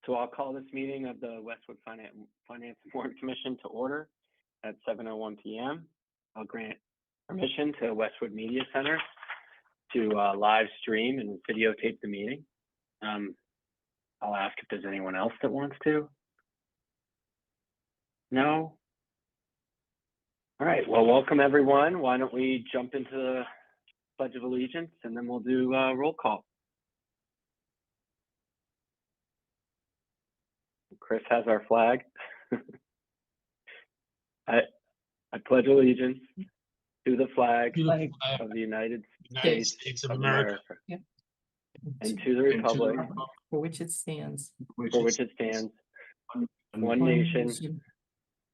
So I'll call this meeting of the Westwood Finance and Warrant Commission to order at 7:01 p.m. I'll grant permission to Westwood Media Center to live stream and videotape the meeting. I'll ask if there's anyone else that wants to. No? All right, well, welcome everyone. Why don't we jump into the Pledge of Allegiance and then we'll do roll call. Chris has our flag. I pledge allegiance to the flag of the United States of America. Yep. And to the republic For which it stands. one nation,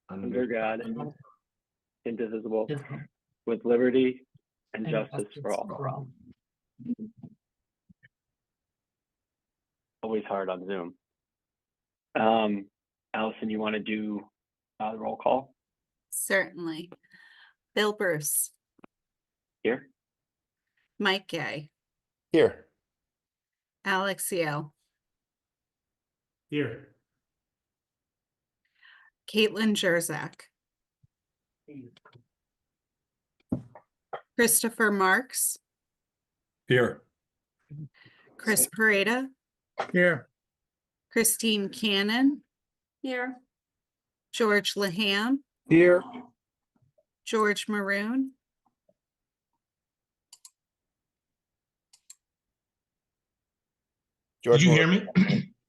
under God, indivisible, with liberty and justice for all. Always hard on Zoom. Allison, you want to do the roll call? Certainly. Bill Bruce. Here. Mike Gay. Here. Alex Yale. Here. Caitlin Jerzak. Christopher Marks. Here. Chris Pareda. Here. Christine Cannon. Here. George Laham. Here. George Maroon. George, did you hear me?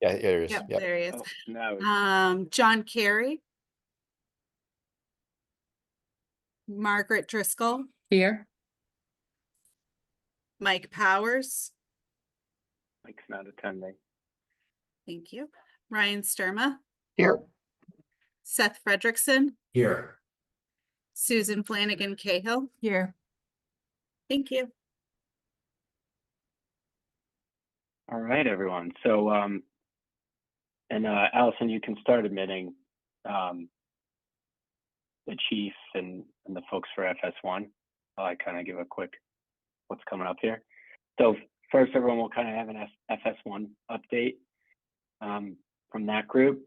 Yeah, there he is. Yep, Yep. there he is. Oh, no. John Carey. Margaret Driscoll. Here. Mike Powers. Mike's not attending. Thank you. Ryan Sturma. Here. Seth Fredrickson. Here. Susan Flanagan Cahill. Here. Thank you. All right, everyone. So, Allison, you can start admitting the chief and the folks for FS1. I kind of give a quick what's coming up here. So first, everyone will kind of have an FS1 update from that group,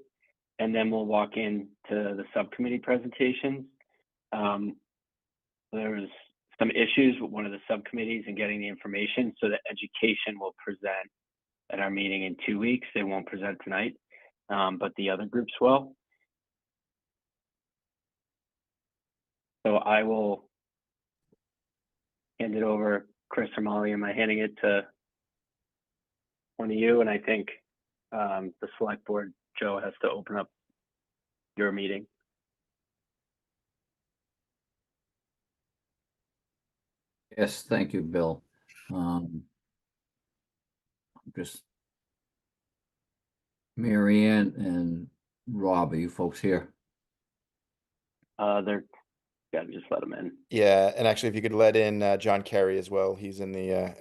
and then we'll walk into the subcommittee presentations. There was some issues with one of the subcommittees and getting the information, so that education will present at our meeting in 2 weeks. They won't present tonight, but the other groups will. So I will hand it over, Chris or Molly, am I handing it to one of you? And I think the select board, Joe, has to open up your meeting. Yes, thank you, Bill. Just Mary Ann and Rob, are you folks here? They're gotta just let them in. Yeah, and actually, if you could let in John Carey as well, he's in the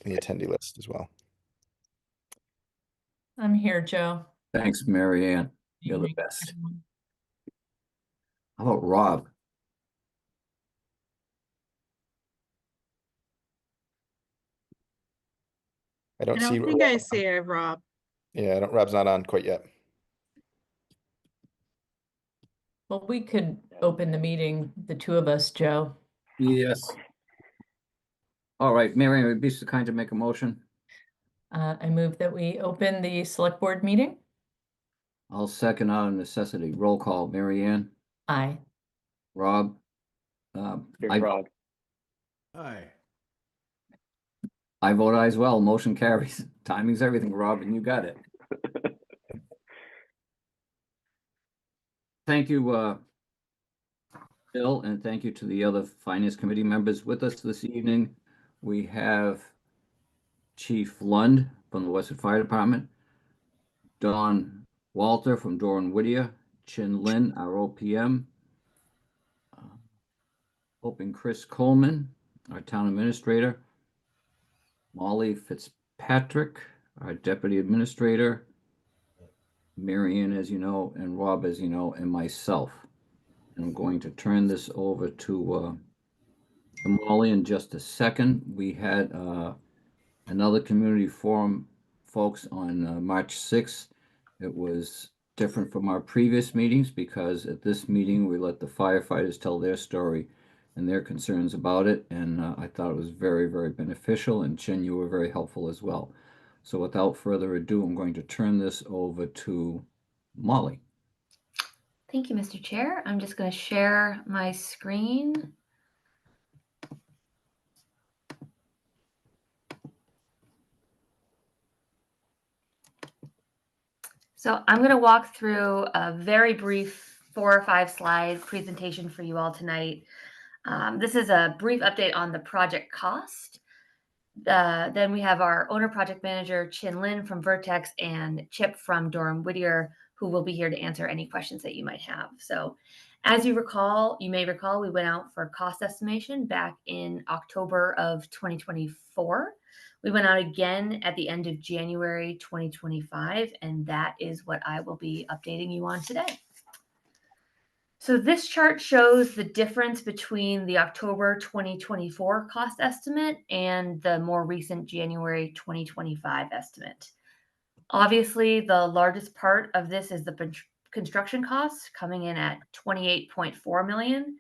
attendee list as well. I'm here, Joe. Thanks, Mary Ann. You're the best. How about Rob? I don't see. think I see Rob. Yeah, Rob's not on quite yet. Well, we could open the meeting, the two of us, Joe. Yes. All right, Mary Ann, would be so kind to make a motion. I move that we open the select board meeting. I'll second out of necessity. Roll call, Mary Ann, Aye. Rob. Here's Rob. Hi. I vote aye as well. Motion carries. Timing's everything, Rob, and you got it. Thank you, Bill, and thank you to the other Finance Committee members with us this evening. We have Chief Lund from the Westwood Fire Department, Don Walter from Doran Whittier, Chin Lin, our OPM, hoping Chris Coleman, our Town Administrator, Molly Fitzpatrick, our Deputy Administrator, Mary Ann, as you know, and Rob, as you know, and myself. And I'm going to turn this over to Molly in just a second. We had another community forum folks on March 6th. It was different from our previous meetings because at this meeting, we let the firefighters tell their story and their concerns about it. And I thought it was very, very beneficial. And Chin, you were very helpful as well. So without further ado, I'm going to turn this over to Molly. Thank you, Mr. Chair. I'm just going to share my screen. So I'm going to walk through a very brief 4 or 5 slide presentation for you all tonight. This is a brief update on the project cost. Then we have our owner project manager, Chin Lin from Vertex, and Chip from Durham Whittier, who will be here to answer any questions that you might have. So as you may recall, we went out for cost estimation back in October of 2024. We went out again at the end of January 2025, and that is what I will be updating you on today. So this chart shows the difference between the October 2024 cost estimate and the more recent January 2025 estimate. Obviously, the largest part of this is the construction costs coming in at $28.4 million.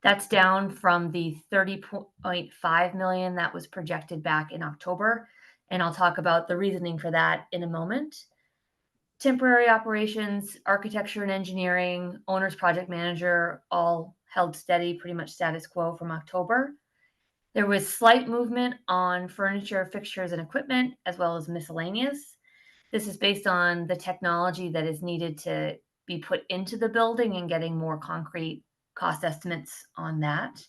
That's down from the $30.5 million that was projected back in October. And I'll talk about the reasoning for that in a moment. Temporary operations, architecture and engineering, owner's project manager, all held steady, pretty much status quo from October. There was slight movement on furniture, fixtures, and equipment, as well as miscellaneous. This is based on the technology that is needed to be put into the building and getting more concrete cost estimates on that.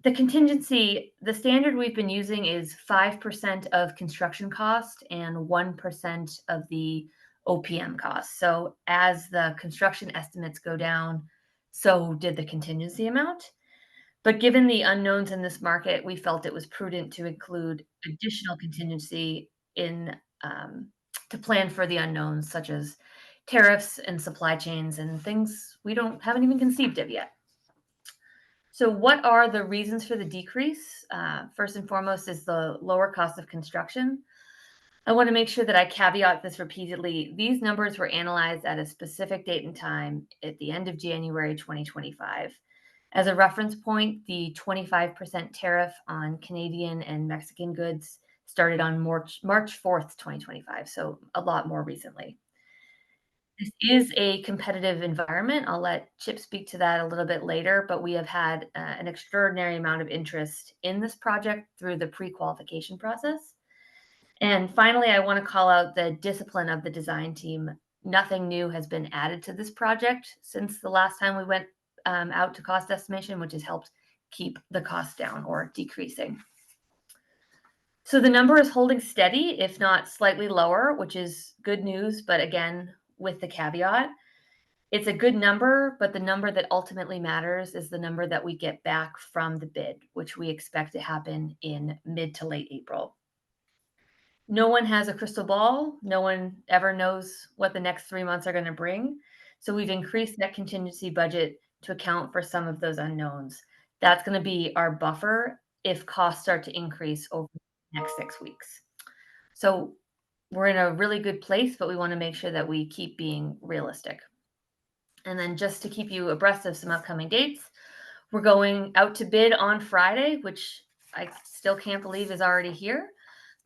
The contingency, the standard we've been using is 5% of construction cost and 1% of the OPM costs. So as the construction estimates go down, so did the contingency amount. But given the unknowns in this market, we felt it was prudent to include additional contingency in to plan for the unknowns, such as tariffs and supply chains and things we haven't even conceived of yet. So what are the reasons for the decrease? First and foremost is the lower cost of construction. I want to make sure that I caveat this repeatedly. These numbers were analyzed at a specific date and time at the end of January 2025. As a reference point, the 25% tariff on Canadian and Mexican goods started on March 4th, 2025, so a lot more recently. This is a competitive environment. I'll let Chip speak to that a little bit later, but we have had an extraordinary amount of interest in this project through the pre-qualification process. And finally, I want to call out the discipline of the design team. Nothing new has been added to this project since the last time we went out to cost estimation, which has helped keep the cost down or decreasing. So the number is holding steady, if not slightly lower, which is good news. But again, with the caveat, it's a good number, but the number that ultimately matters is the number that we get back from the bid, which we expect to happen in mid to late April. No one has a crystal ball. No one ever knows what the next 3 months are going to bring. So we've increased that contingency budget to account for some of those unknowns. That's going to be our buffer if costs start to increase over the next 6 weeks. So we're in a really good place, but we want to make sure that we keep being realistic. And then just to keep you abreast of some upcoming dates, we're going out to bid on Friday, which I still can't believe is already here.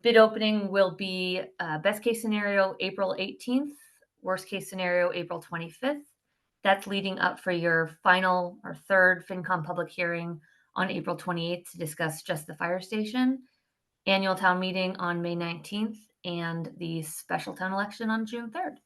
Bid opening will be best case scenario, April 18th, worst case scenario, April 25th. That's leading up for your final or third FinCom public hearing on April 28th to discuss just the fire station, annual town meeting on May 19th, and the special town election on June 3rd.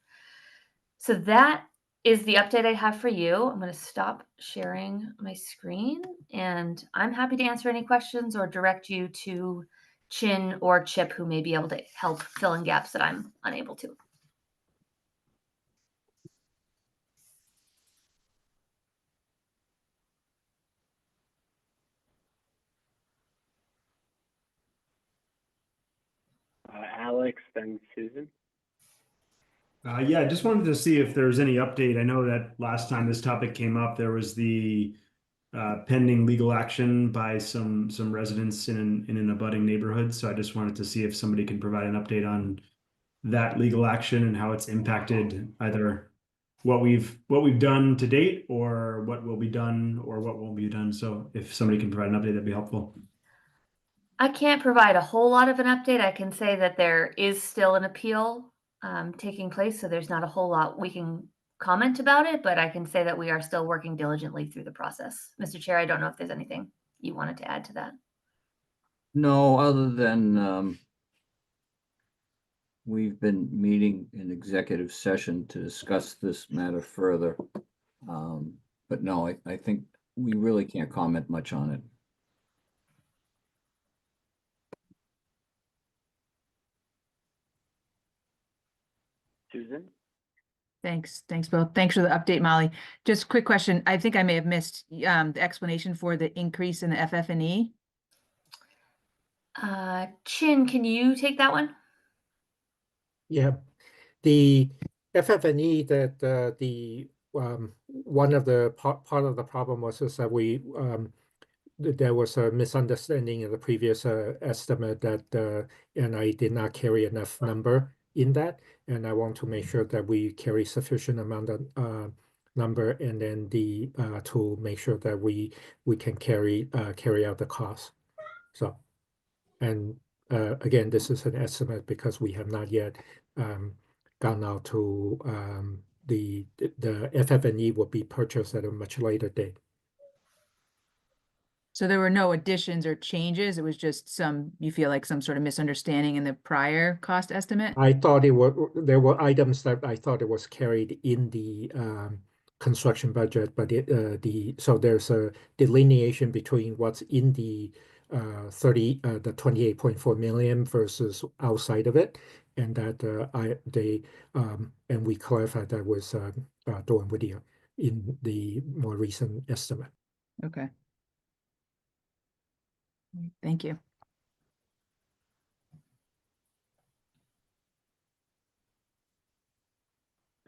So that is the update I have for you. I'm going to stop sharing my screen, and I'm happy to answer any questions or direct you to Chin or Chip, who may be able to help fill in gaps that I'm unable to. Alex, then Susan. Yeah, I just wanted to see if there's any update. I know that last time this topic came up, there was the pending legal action by some residents in an abutting neighborhood. So I just wanted to see if somebody can provide an update on that legal action and how it's impacted either what we've done to date or what will be done or what won't be done. So if somebody can provide an update, that'd be helpful. I can't provide a whole lot of an update. I can say that there is still an appeal taking place, so there's not a whole lot we can comment about it, but I can say that we are still working diligently through the process. Mr. Chair, I don't know if there's anything you wanted to add to that. No, other than we've been meeting in executive session to discuss this matter further. But no, I think we really can't comment much on it. Susan? Thanks, Bill. Thanks for the update, Molly. Just a quick question. I think I may have missed the explanation for the increase in the FF&E. Chin, can you take that one? Yeah, the FF&E that one of the part of the problem was is that there was a misunderstanding in the previous estimate that and I did not carry enough number in that, and I want to make sure that we carry sufficient amount of number, and then to make sure that we can carry out the cost. So, and again, this is an estimate because we have not yet gone out to the FF&E will be purchased at a much later date. So there were no additions or changes. It was just you feel like some sort of misunderstanding in the prior cost estimate? I thought there were items that I thought it was carried in the construction budget, but so there's a delineation between what's in the 28.4 million versus outside of it, and that and we clarified that with Dawn Whittier in the more recent estimate. Okay. Thank you.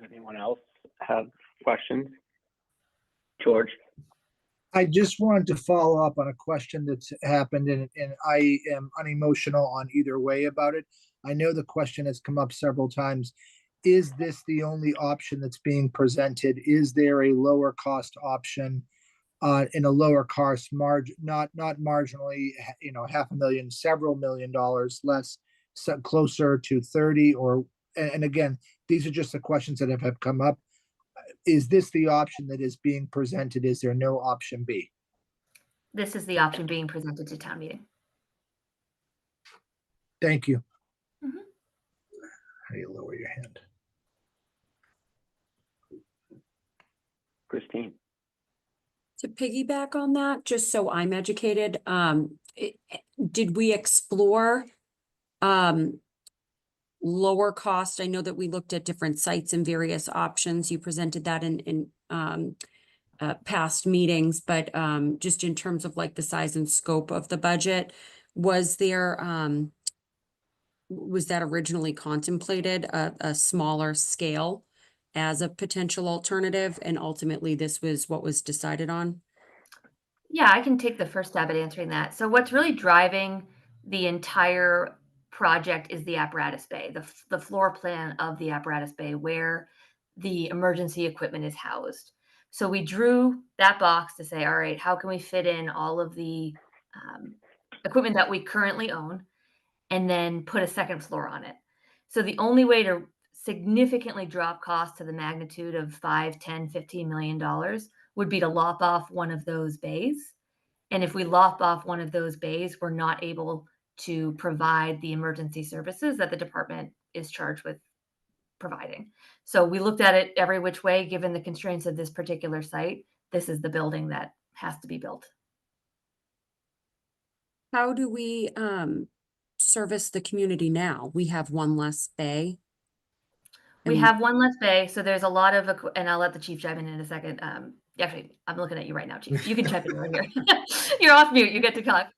Anyone else have questions? George? I just wanted to follow up on a question that's happened, and I am unemotional on either way about it. I know the question has come up several times. Is this the only option that's being presented? Is there a lower cost option in a lower cost margin, not marginally, $500,000, several $1 million less, so closer to 30, and again, these are just the questions that have come up. Is this the option that is being presented? Is there no option B? This is the option being presented to town meeting. Thank you. Mhm. How do you lower your hand? Christine? To piggyback on that, just so I'm educated, did we explore lower cost? I know that we looked at different sites and various options. You presented that in past meetings, but just in terms of like the size and scope of the budget, was that originally contemplated a smaller scale as a potential alternative, and ultimately this was what was decided on? Yeah, I can take the first stab at answering that. So what's really driving the entire project is the apparatus bay, the floor plan of the apparatus bay where the emergency equipment is housed. So we drew that box to say, all right, how can we fit in all of the equipment that we currently own and then put a second floor on it? So the only way to significantly drop costs to the magnitude of $5, $10, $15 million would be to lop off one of those bays. And if we lop off one of those bays, we're not able to provide the emergency services that the department is charged with providing. So we looked at it every which way, given the constraints of this particular site. This is the building that has to be built. How do we service the community now? We have one less bay. We And- have one less bay, so there's a lot of, and I'll let the chief chime in a second. Actually, I'm looking at you right now, chief. You can chime in right here. You're off mute. You get to talk.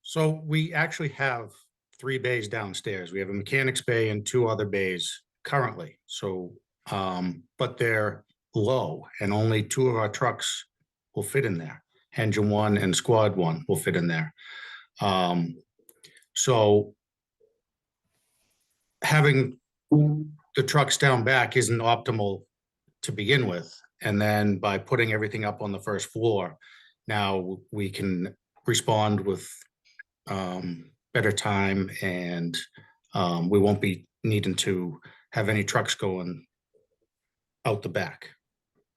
So we actually have 3 bays downstairs. We have a mechanics bay and 2 other bays currently. So, but they're low, and only 2 of our trucks will fit in there. Engine 1 and squad 1 will fit in there. So having the trucks down back isn't optimal to begin with. And then by putting everything up on the first floor, now we can respond with better time, and we won't be needing to have any trucks going out the back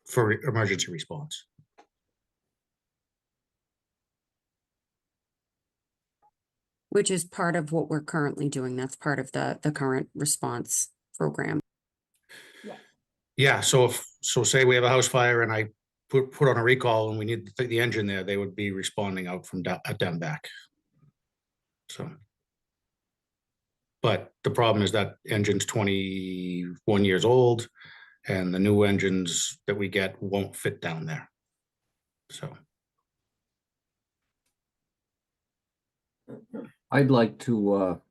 for emergency response. Which is part of what we're currently doing. That's part of the current response program. Yeah, so say we have a house fire and I put on a recall and we need the engine there, they would be responding out from down back. So. But the problem is that engine's 21 years old and the new engines that we get won't fit down there. So. I'd like to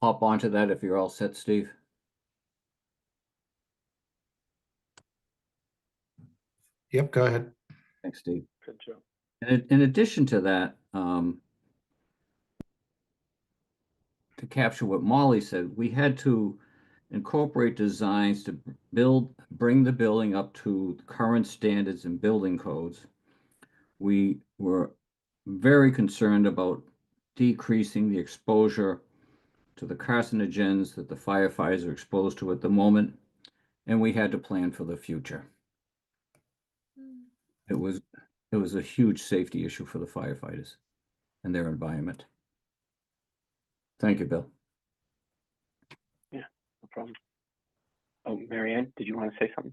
hop onto that if you're all set, Steve. Yep, go ahead. Thanks, Steve. Good job. And in addition to that, to capture what Molly said, we had to incorporate designs to bring the building up to current standards and building codes. We were very concerned about decreasing the exposure to the carcinogens that the firefighters are exposed to at the moment, and we had to plan for the future. It was a huge safety issue for the firefighters and their environment. Thank you, Bill. Yeah, no problem. Oh, Marianne, did you want to say something?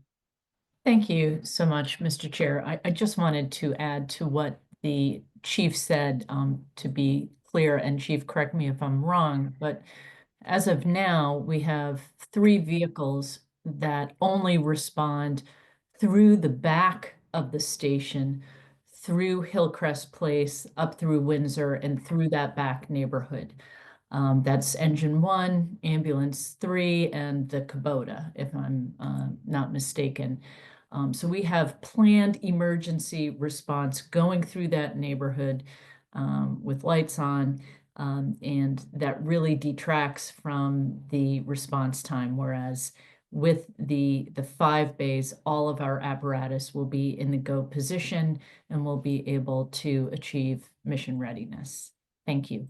Thank you so much, Mr. Chair. I just wanted to add to what the chief said, to be clear, and Chief, correct me if I'm wrong, but as of now, we have 3 vehicles that only respond through the back of the station, through Hillcrest Place, up through Windsor, and through that back neighborhood. That's Engine 1, Ambulance 3, and the Kubota, if I'm not mistaken. So we have planned emergency response going through that neighborhood with lights on, and that really detracts from the response time, whereas with the 5 bays, all of our apparatus will be in the go position and will be able to achieve mission readiness. Thank you.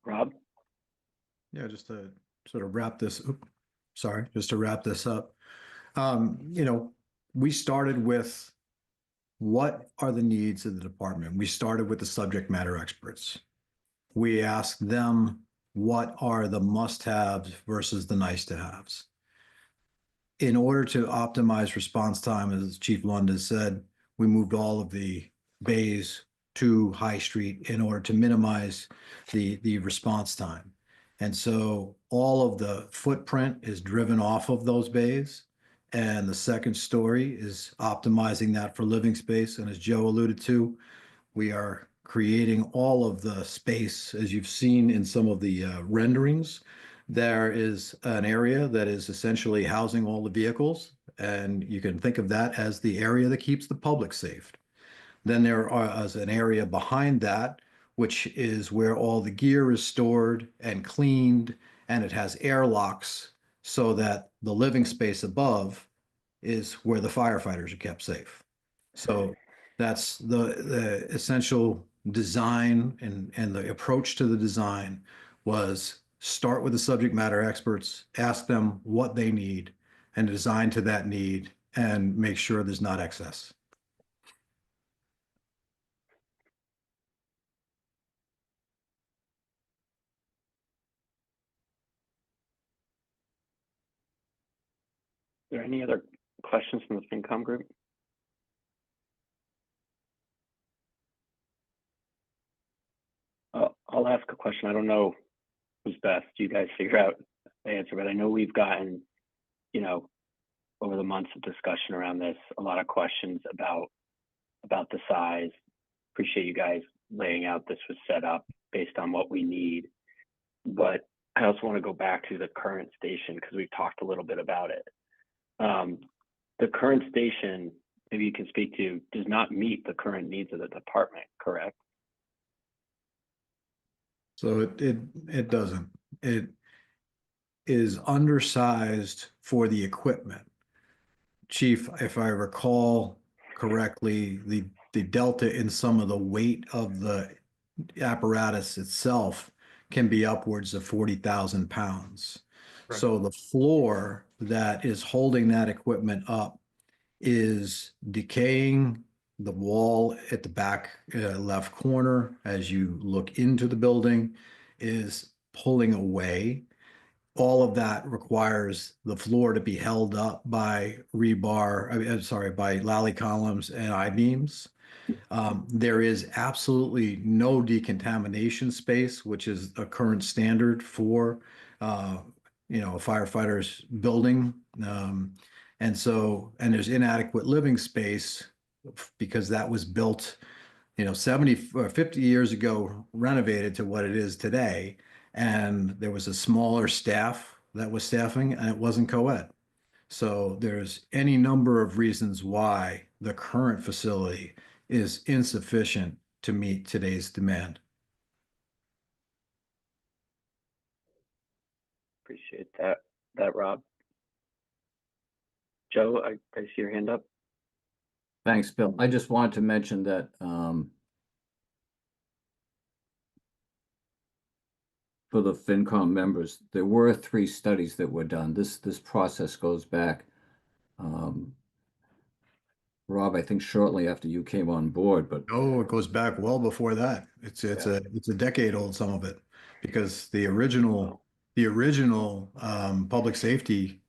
Rob? Yeah, just to sort of wrap this, just to wrap this up. We started with what are the needs of the department? We started with the subject matter experts. We asked them what are the must-haves versus the nice-to-haves. In order to optimize response time, as Chief Lund has said, we moved all of the bays to High Street in order to minimize the response time. And so all of the footprint is driven off of those bays. And the second story is optimizing that for living space. And as Joe alluded to, we are creating all of the space, as you've seen in some of the renderings. There is an area that is essentially housing all the vehicles. And you can think of that as the area that keeps the public safe. Then there is an area behind that, which is where all the gear is stored and cleaned, and it has airlocks so that the living space above is where the firefighters are kept safe. So that's the essential design, and the approach to the design was start with the subject matter experts, ask them what they need, and design to that need, and make sure there's not excess. Are there any other questions from the FinCom group? I'll ask a question. I don't know who's best. You guys figure out the answer, but I know we've gotten, over the months of discussion around this, a lot of questions about the size. Appreciate you guys laying out this was set up based on what we need. But I also want to go back to the current station because we've talked a little bit about it. The current station, maybe you can speak to, does not meet the current needs of the department, correct? So it doesn't. It is undersized for the equipment. Chief, if I recall correctly, the delta in some of the weight of the apparatus itself can be upwards of 40,000 pounds. Right. So the floor that is holding that equipment up is decaying. The wall at the back left corner, as you look into the building, is pulling away. All of that requires the floor to be held up by rebar, I'm sorry, by lally columns and I-beams. There is absolutely no decontamination space, which is a current standard for, a firefighter's building. And there's inadequate living space because that was built, 70 or 50 years ago, renovated to what it is today. And there was a smaller staff that was staffing, and it wasn't co-ed. So there's any number of reasons why the current facility is insufficient to meet today's demand. Appreciate that, Rob. Joe, I see your hand up. Thanks, Bill. I just wanted to mention that for the FinCom members, there were 3 studies that were done. This process goes back, Rob, I think shortly after you came on board, but Oh, it goes back well before that. It's a decade old, some of it, because the original public safety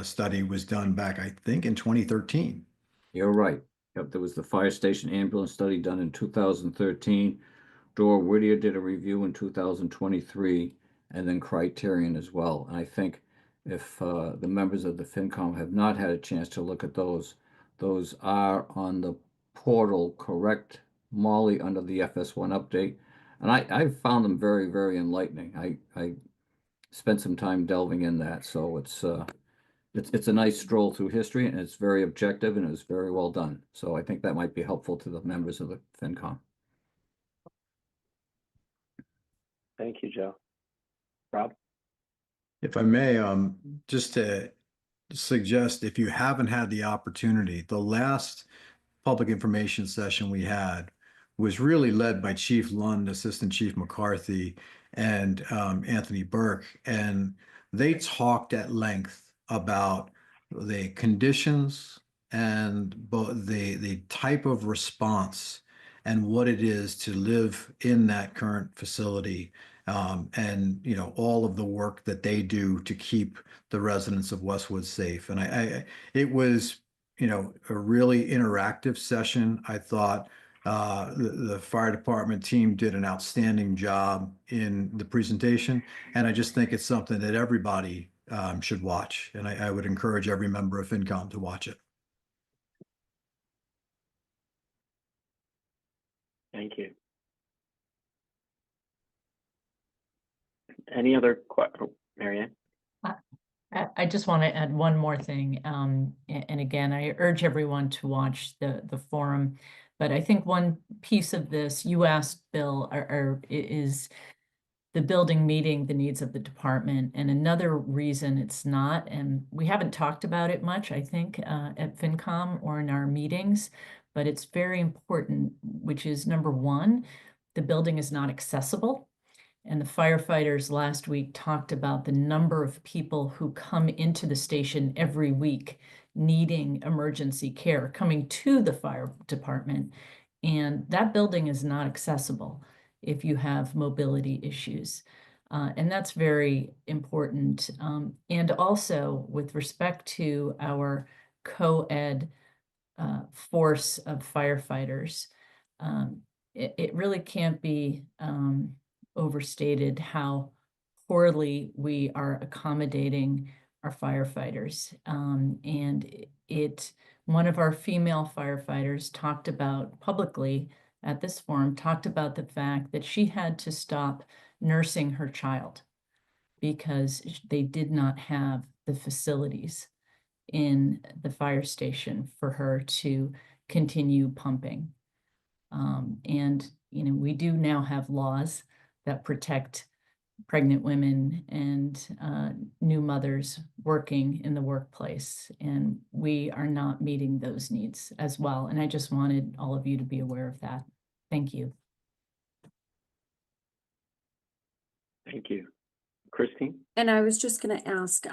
study was done back, I think, in 2013. you're right. Yep, there was the fire station ambulance study done in 2013. Dora Whittier did a review in 2023, and then Criterion as well. And I think if the members of the FinCom have not had a chance to look at those are on the portal, correct, Molly, under the FS1 update. And I found them very, very enlightening. I spent some time delving in that. So it's a nice stroll through history, and it's very objective, and it was very well done. So I think that might be helpful to the members of the FinCom. Thank you, Joe. Rob? If I may, just to suggest, if you haven't had the opportunity, the last public information session we had was really led by Chief Lund, Assistant Chief McCarthy, and Anthony Burke. And they talked at length about the conditions and the type of response and what it is to live in that current facility, and all of the work that they do to keep the residents of Westwood safe. And it was a really interactive session. I thought the fire department team did an outstanding job in the presentation, and I just think it's something that everybody should watch, and I would encourage every member of FinCom to watch it. Thank you. Any other questions? Marianne? I just want to add one more thing. And again, I urge everyone to watch the forum. But I think one piece of this, you asked, Bill, is the building meeting the needs of the department. And another reason it's not, and we haven't talked about it much, I think, at FinCom or in our meetings, but it's very important, which is number one, the building is not accessible. And the firefighters last week talked about the number of people who come into the station every week needing emergency care, coming to the fire department. And that building is not accessible if you have mobility issues. And that's very important. And also with respect to our co-ed force of firefighters, it really can't be overstated how poorly we are accommodating our firefighters. And one of our female firefighters talked about publicly at this forum, talked about the fact that she had to stop nursing her child because they did not have the facilities in the fire station for her to continue pumping. And we do now have laws that protect pregnant women and new mothers working in the workplace. And we are not meeting those needs as well. And I just wanted all of you to be aware of that. Thank you. Thank you. Christine? And I was just gonna ask,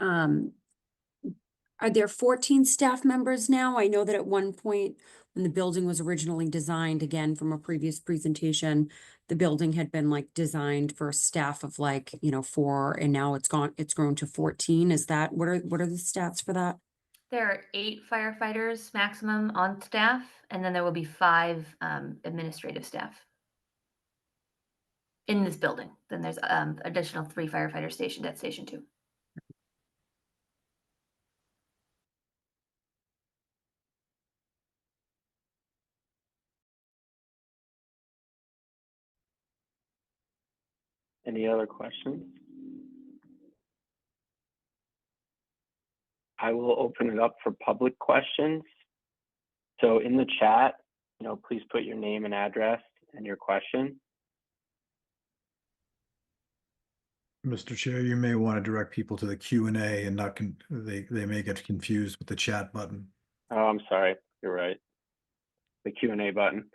are there 14 staff members now? I know that at one point, when the building was originally designed, again, from a previous presentation, the building had been like designed for a staff of like, 4, and now it's grown to 14. Is that, what are the stats for that? There are 8 firefighters maximum on staff, and then there will be 5 administrative staff in this building. Then there's additional 3 firefighters stationed at Station 2. Any other questions? I will open it up for public questions. So in the chat, please put your name and address and your question. Mr. Chair, you may want to direct people to the Q&A and not, they may get confused with the chat button. Oh, I'm sorry. You're right. The Q&A button.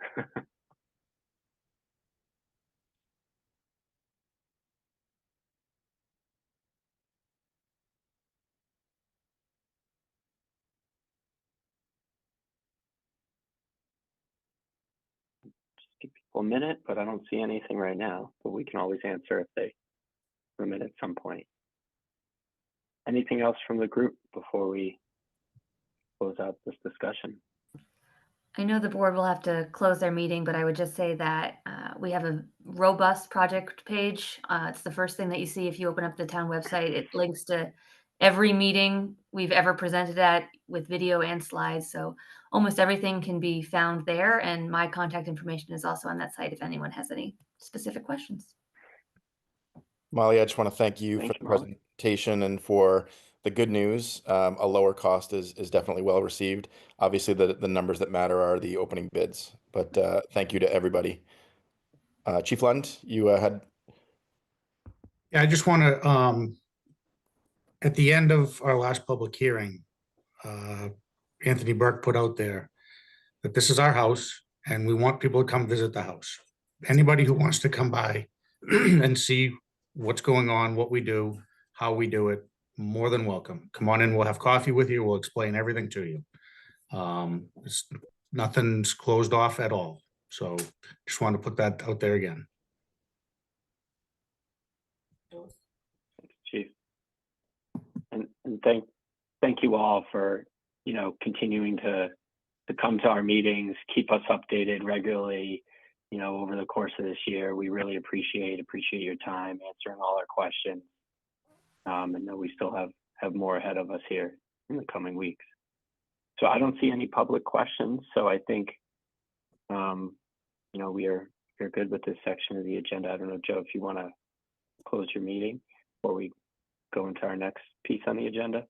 Just give people a minute, but I don't see anything right now, but we can always answer if they permit at some point. Anything else from the group before we close out this discussion? I know the board will have to close their meeting, but I would just say that we have a robust project page. It's the first thing that you see if you open up the town website. It links to every meeting we've ever presented at with video and slides. So almost everything can be found there. And my contact information is also on that site if anyone has any specific questions. Molly, I just want to thank you Thank for the you, Molly. presentation and for the good news. A lower cost is definitely well received. Obviously, the numbers that matter are the opening bids, but thank you to everybody. Chief Lund, you had. Yeah, I just want to, at the end of our last public hearing, Anthony Burke put out there that this is our house and we want people to come visit the house. Anybody who wants to come by and see what's going on, what we do, how we do it, more than welcome. Come on in, we'll have coffee with you, we'll explain everything to you. Nothing's closed off at all. So just want to put that out there again. Thanks, Chief. And thank you all for, continuing to come to our meetings, keep us updated regularly, over the course of this year. We really appreciate your time answering all our questions. And know we still have more ahead of us here in the coming weeks. So I don't see any public questions. So I think, we're good with this section of the agenda. I don't know, Joe, if you want to close your meeting before we go into our next piece on the agenda.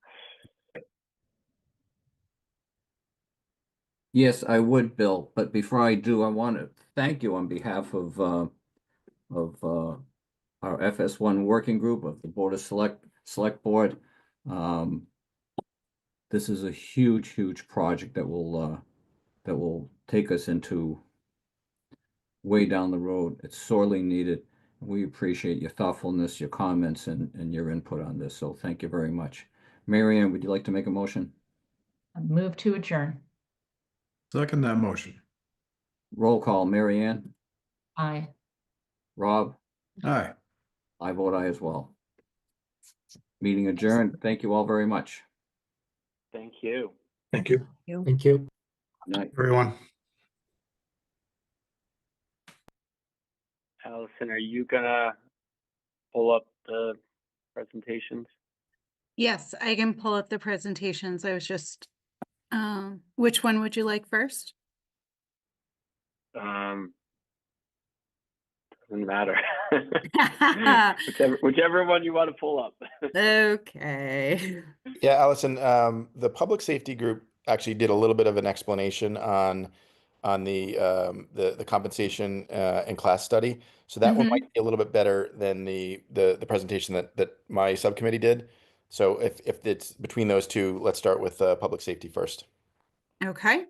Yes, I would, Bill. But before I do, I want to thank you on behalf of our FS1 working group of the Board of Select Board. This is a huge project that will take us into way down the road. It's sorely needed. We appreciate your thoughtfulness, your comments, and your input on this. So thank you very much. Mary Ann, would you like to make a motion? Move to adjourn. Second that motion. Roll call. Mary Ann? Aye. Rob? Aye. I vote aye as well. Meeting adjourned. Thank you all very much. Thank you. Thank you, Thank you. Good night. everyone. Allison, are you gonna pull up the presentations? Yes, I can pull up the presentations. I was just, which one would you like first? Doesn't matter. whichever one you want to pull up. Okay. Yeah, Allison, the public safety group actually did a little bit of an explanation on on the compensation and class study. So that one Mhm. might be a little bit better than the presentation that my subcommittee did. So if it's between those two, let's start with public safety first. Okay.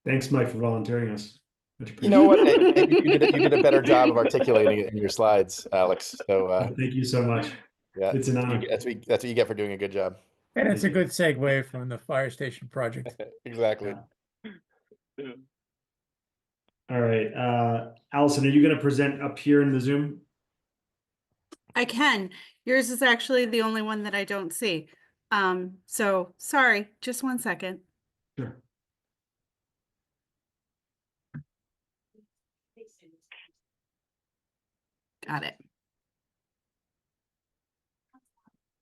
Thanks, Mike, for volunteering us. Much You know what? appreciated. You did a better job of articulating it in your slides, Alex. So Thank you so much. yeah, It's an honor. that's what you get for doing a good job. And it's a Thank you. good segue from the fire station project. Exactly. All right, Allison, are you going to present up here in the Zoom? I can. Yours is actually the only one that I don't see. So sorry, just one second. Sure. Got it.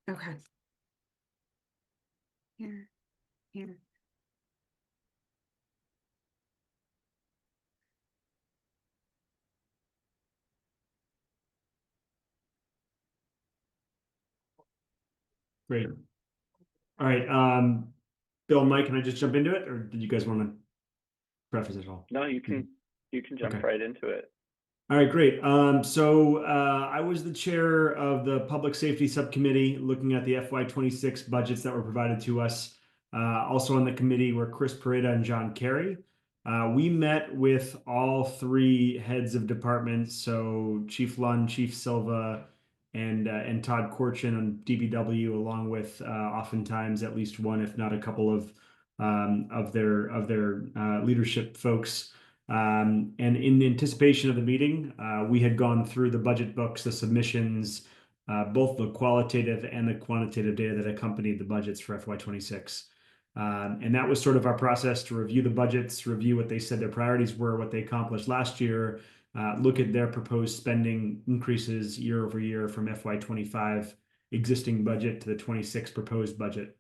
Okay. Here, here. Great. All right, Bill, Mike, can I just jump into it, or did you guys want to preface it all? No, you can jump Okay. right into it. All right, great. So I was the chair of the Public Safety Subcommittee looking at the FY26 budgets that were provided to us. Also on the committee were Chris Pareda and John Carey. We met with all three heads of departments, so Chief Lund, Chief Silva, and Todd Corchin on DPW, along with oftentimes at least one, if not a couple of their leadership folks. And in anticipation of the meeting, we had gone through the budget books, the submissions, both the qualitative and the quantitative data that accompanied the budgets for FY26. And that was sort of our process to review the budgets, review what they said their priorities were, what they accomplished last year, look at their proposed spending increases year over year from FY25 existing budget to the 26 proposed budget.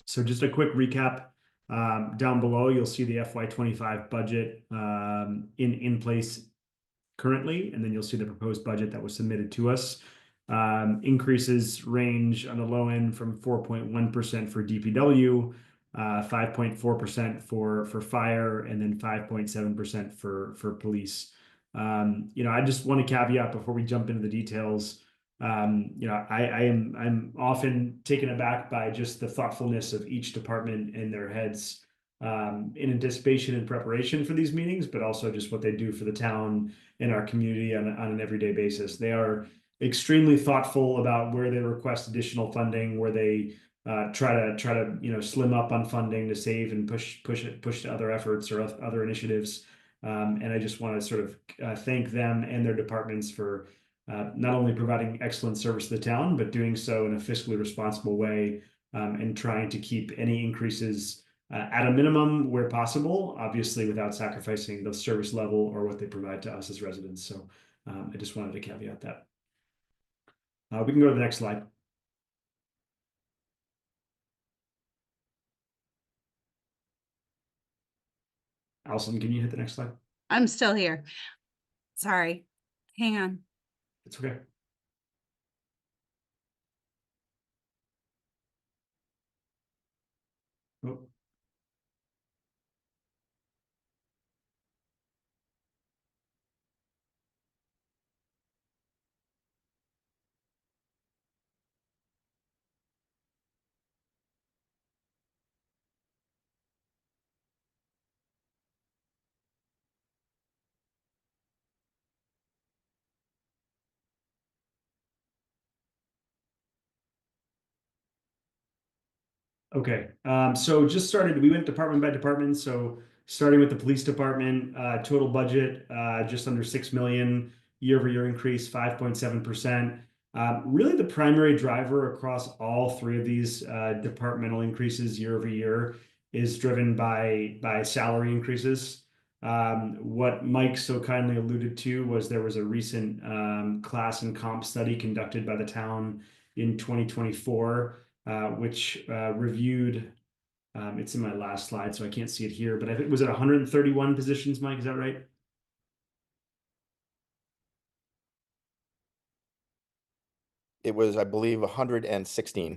So just a quick recap. Down below, you'll see the FY25 budget in place currently, and then you'll see the proposed budget that was submitted to us. Increases range on the low end from 4.1% for DPW, 5.4% for fire, and then 5.7% for police. I just want to caveat before we jump into the details. I'm often taken aback by just the thoughtfulness of each department and their heads in anticipation and preparation for these meetings, but also just what they do for the town and our community on an everyday basis. They are extremely thoughtful about where they request additional funding, where they try to slim up on funding to save and push to other efforts or other initiatives. And I just want to sort of thank them and their departments for not only providing excellent service to the town, but doing so in a fiscally responsible way, and trying to keep any increases at a minimum where possible, obviously without sacrificing the service level or what they provide to us as residents. So I just wanted to caveat that. We can go to the next slide. Allison, can you hit the next slide? I'm still here. Sorry. Hang on. It's okay. Oh. Okay, so we went department by department. So starting with the police department, total budget just under 6 million, year-over-year increase 5.7%. Really the primary driver across all three of these departmental increases year over year is driven by salary increases. What Mike so kindly alluded to was there was a recent class and comp study conducted by the town in 2024, which reviewed, it's in my last slide, so I can't see it here, but I think, was it 131 positions, Mike? Is that right? It was, I believe, 116.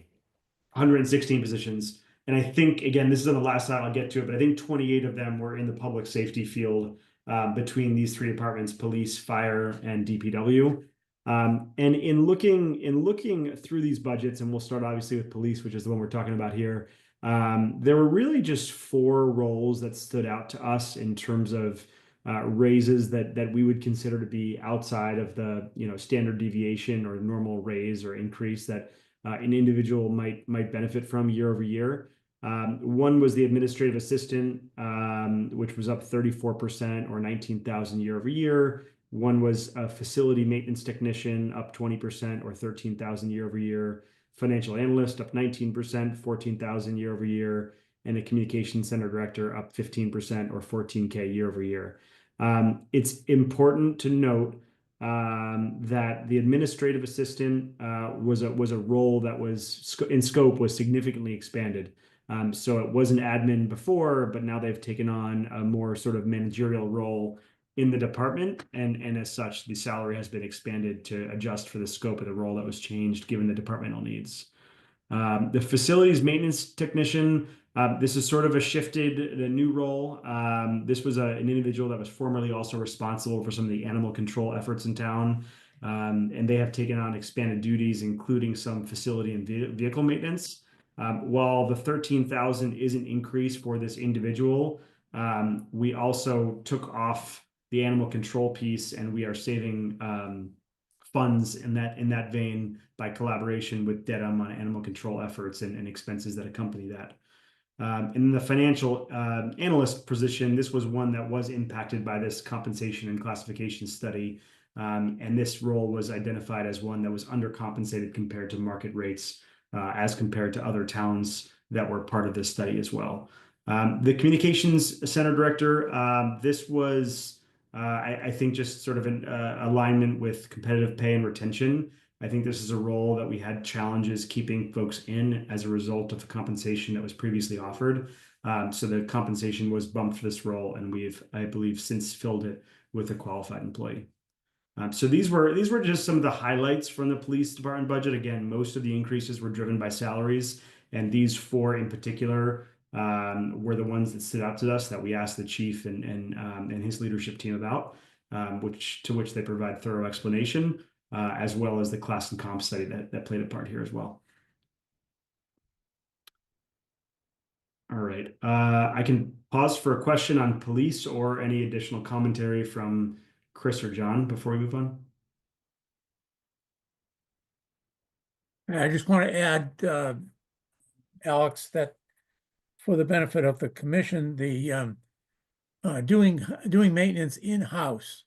116 positions. And I think, again, this is on the last slide, I'll get to it, but I think 28 of them were in the public safety field between these three departments, police, fire, and DPW. And in looking through these budgets, and we'll start obviously with police, which is the one we're talking about here, there were really just 4 roles that stood out to us in terms of raises that we would consider to be outside of the standard deviation or normal raise or increase that an individual might benefit from year over year. One was the administrative assistant, which was up 34% or 19,000 year over year. One was a facility maintenance technician, up 20% or 13,000 year over year. Financial analyst up 19%, 14,000 year over year. And a communications center director up 15% or 14K year over year. It's important to note that the administrative assistant was a role that was in scope was significantly expanded. So it was an admin before, but now they've taken on a more sort of managerial role in the department, and as such, the salary has been expanded to adjust for the scope of the role that was changed given the departmental needs. The facilities maintenance technician, this is sort of a new role. This was an individual that was formerly also responsible for some of the animal control efforts in town. And they have taken on expanded duties, including some facility and vehicle maintenance. While the 13,000 is an increase for this individual, we also took off the animal control piece, and we are saving funds in that vein by collaboration with DEDM on animal control efforts and expenses that accompany that. In the financial analyst position, this was one that was impacted by this compensation and classification study. And this role was identified as one that was undercompensated compared to market rates, as compared to other towns that were part of this study as well. The communications center director, this was, I think, just sort of an alignment with competitive pay and retention. I think this is a role that we had challenges keeping folks in as a result of the compensation that was previously offered. So the compensation was bumped for this role, and we've, I believe, since filled it with a qualified employee. So these were just some of the highlights from the police department budget. Again, most of the increases were driven by salaries, and these 4 in particular were the ones that stood out to us that we asked the chief and his leadership team about, to which they provide thorough explanation, as well as the class and comp study that played a part here as well. All right, I can pause for a question on police or any additional commentary from Chris or John before we move on. I just want to add, Alex, that for the benefit of the commission, the doing maintenance in-house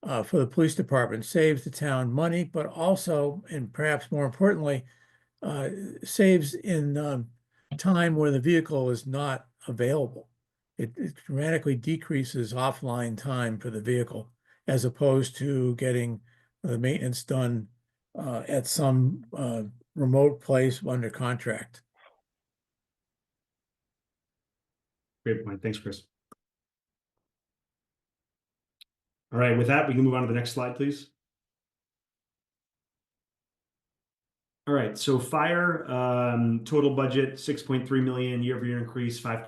for the police department saves the town money, but also, and perhaps more importantly, saves in time where the vehicle is not available. It dramatically decreases offline time for the vehicle, as opposed to getting the maintenance done at some remote place under contract. Great point. Thanks, Chris. All right, with that, we can move on to the next slide, please. All right, so fire, total budget, 6.3 million, year-over-year increase, 5%.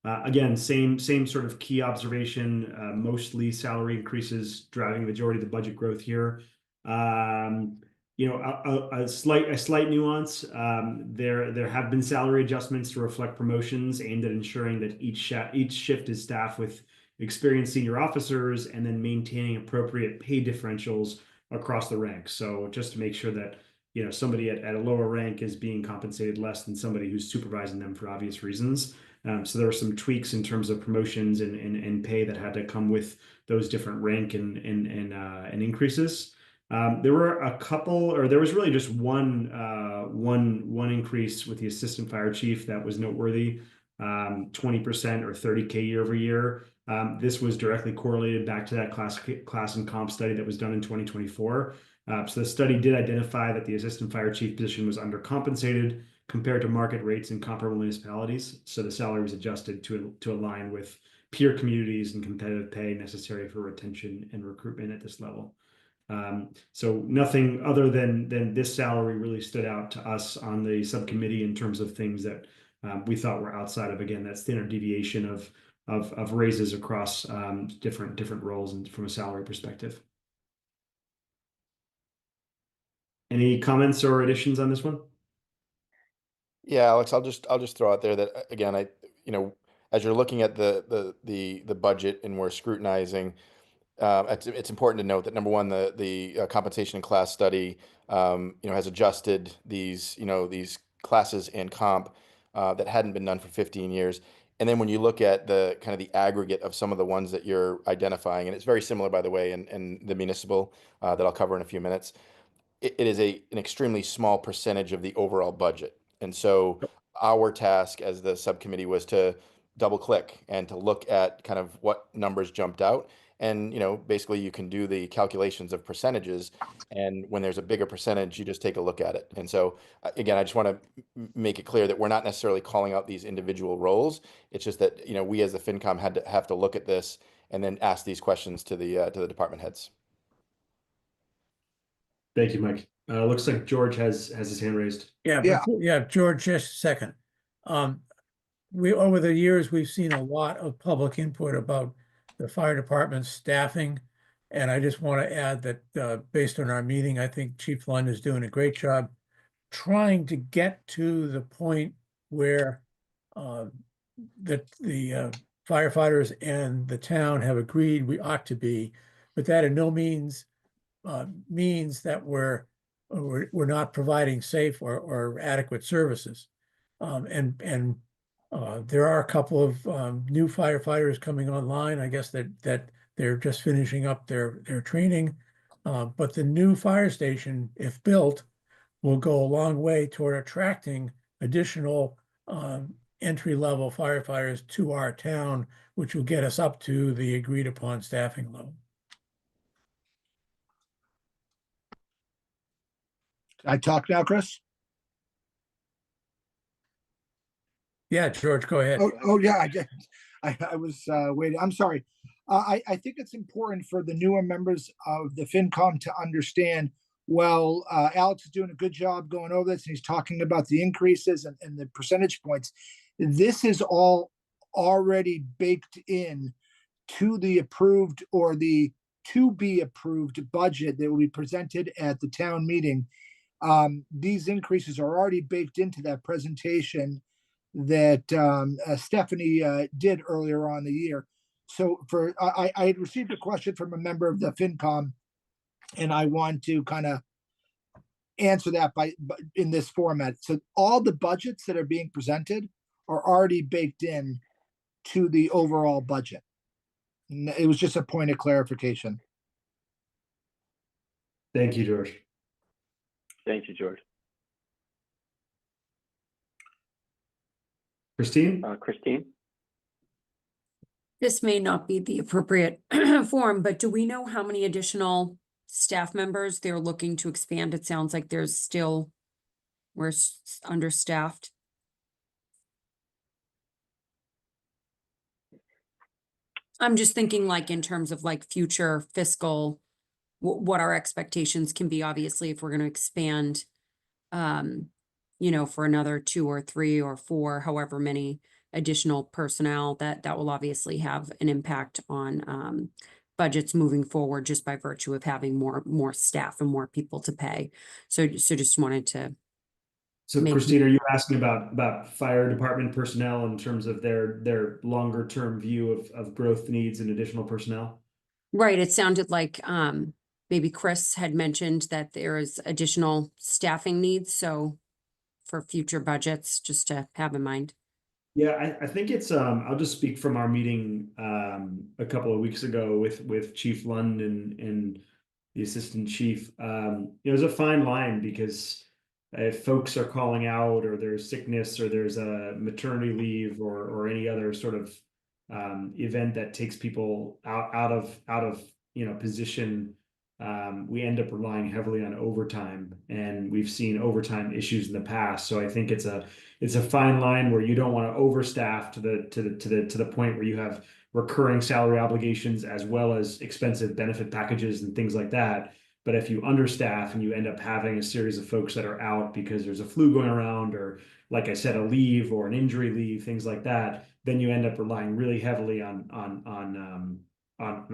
Again, same sort of key observation, mostly salary increases driving the majority of the budget growth here. A slight nuance. There have been salary adjustments to reflect promotions aimed at ensuring that each shift is staffed with experienced senior officers, and then maintaining appropriate pay differentials across the ranks. So just to make sure that somebody at a lower rank is being compensated less than somebody who's supervising them for obvious reasons. So there were some tweaks in terms of promotions and pay that had to come with those different rank and increases. There were a couple, or there was really just one increase with the assistant fire chief that was noteworthy, 20% or 30K year over year. This was directly correlated back to that class and comp study that was done in 2024. So the study did identify that the assistant fire chief position was undercompensated compared to market rates in comparable municipalities. So the salary was adjusted to align with peer communities and competitive pay necessary for retention and recruitment at this level. So nothing other than this salary really stood out to us on the subcommittee in terms of things that we thought were outside of, again, that standard deviation of raises across different roles and from a salary perspective. Any comments or additions on this one? Yeah, Alex, I'll just throw out there that again, as you're looking at the budget and we're scrutinizing, it's important to note that number one, the compensation and class study, has adjusted these classes and comp that hadn't been done for 15 years. And then when you look at the kind of the aggregate of some of the ones that you're identifying, and it's very similar, by the way, in the municipal that I'll cover in a few minutes, it is an extremely small percentage of the overall budget. And so our task as the subcommittee was to double click and to look at kind of what numbers jumped out. And, basically you can do the calculations of percentages. And when there's a bigger percentage, you just take a look at it. And so, again, I just want to make it clear that we're not necessarily calling out these individual roles. It's just that, we as the FinCom have to look at this and then ask these questions to the department heads. Thank you, Mike. Looks like George has his hand raised. Yeah, George, just a second. We, over the years, we've seen a lot of public input about the fire department's staffing. And I just want to add that based on our meeting, I think Chief Lund is doing a great job trying to get to the point where that the firefighters and the town have agreed we ought to be, but that in no means means that we're not providing safe or adequate services. And there are a couple of new firefighters coming online. I guess that they're just finishing up their training. But the new fire station, if built, will go a long way toward attracting additional entry-level firefighters to our town, which will get us up to the agreed upon staffing level. I talk now, Chris? Yeah, George, go ahead. Oh yeah, I was waiting. I'm sorry. I think it's important for the newer members of the FinCom to understand, well, Alex is doing a good job going over this, and he's talking about the increases and the percentage points. This is all already baked in to the approved or the to be approved budget that will be presented at the town meeting. These increases are already baked into that presentation that Stephanie did earlier on the year. So I had received a question from a member of the FinCom, and I want to kind of answer that by in this format. So all the budgets that are being presented are already baked in to the overall budget. And it was just a point of clarification. Thank you, George. Thank you, George. Christine? Christine? This may not be the appropriate form, but do we know how many additional staff members they're looking to expand? It sounds like we're understaffed. I'm just thinking like in terms of like future fiscal, what our expectations can be, obviously, if we're going to expand, for another 2 or 3 or 4, however many additional personnel, that will obviously have an impact on budgets moving forward just by virtue of having more staff and more people to pay. So just wanted to. So Christine, are you asking about fire department personnel in terms of their longer term view of growth needs and additional personnel? Right. It sounded like maybe Chris had mentioned that there is additional staffing needs. So for future budgets, just to have in mind. Yeah, I think it's I'll just speak from our meeting a couple of weeks ago with Chief Lund and the assistant chief. There's a fine line because if folks are calling out or there's sickness or there's a maternity leave or any other sort of event that takes people out of position, we end up relying heavily on overtime, and we've seen overtime issues in the past. So I think it's a fine line where you don't want to overstaff to the point where you have recurring salary obligations as well as expensive benefit packages and things like that. But if you understaff and you end up having a series of folks that are out because there's a flu going around, or like I said, a leave or an injury leave, things like that, then you end up relying really heavily on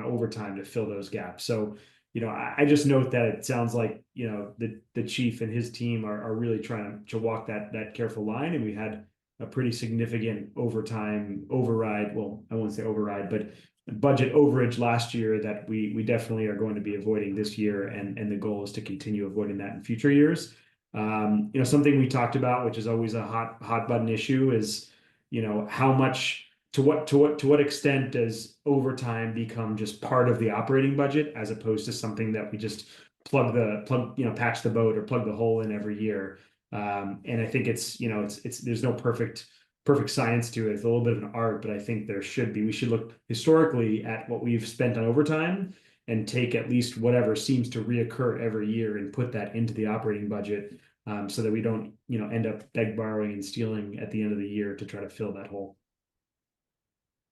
overtime to fill those gaps. So, I just note that it sounds like, the chief and his team are really trying to walk that careful line. And we had a pretty significant overtime override. Well, I won't say override, but budget overage last year that we definitely are going to be avoiding this year. And the goal is to continue avoiding that in future years. Something we talked about, which is always a hot button issue, is, how much, to what extent does overtime become just part of the operating budget, as opposed to something that we just patch the boat or plug the hole in every year. And I think it's there's no perfect science to it. It's a little bit of an art, but I think we should look historically at what we've spent on overtime and take at least whatever seems to reoccur every year and put that into the operating budget, so that we don't, end up borrowing and stealing at the end of the year to try to fill that hole.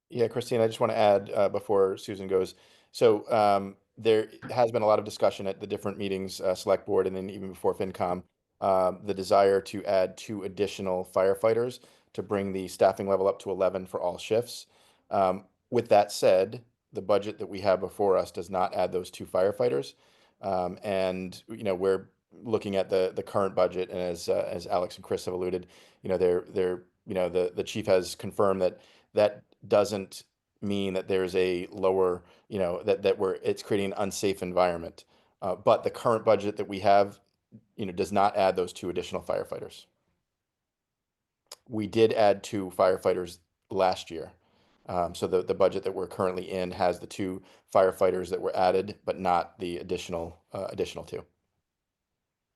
Yeah, Christine, I just want to add before Susan goes. So there has been a lot of discussion at the different meetings, select board, and then even before FinCom, the desire to add 2 additional firefighters to bring the staffing level up to 11 for all shifts. With that said, the budget that we have before us does not add those 2 firefighters. And we're looking at the current budget, and as Alex and Chris have alluded, the chief has confirmed that doesn't mean that there's a lower, it's creating an unsafe environment. But the current budget that we have, does not add those 2 additional firefighters. We did add 2 firefighters last year. So the budget that we're currently in has the 2 firefighters that were added, but not the additional 2.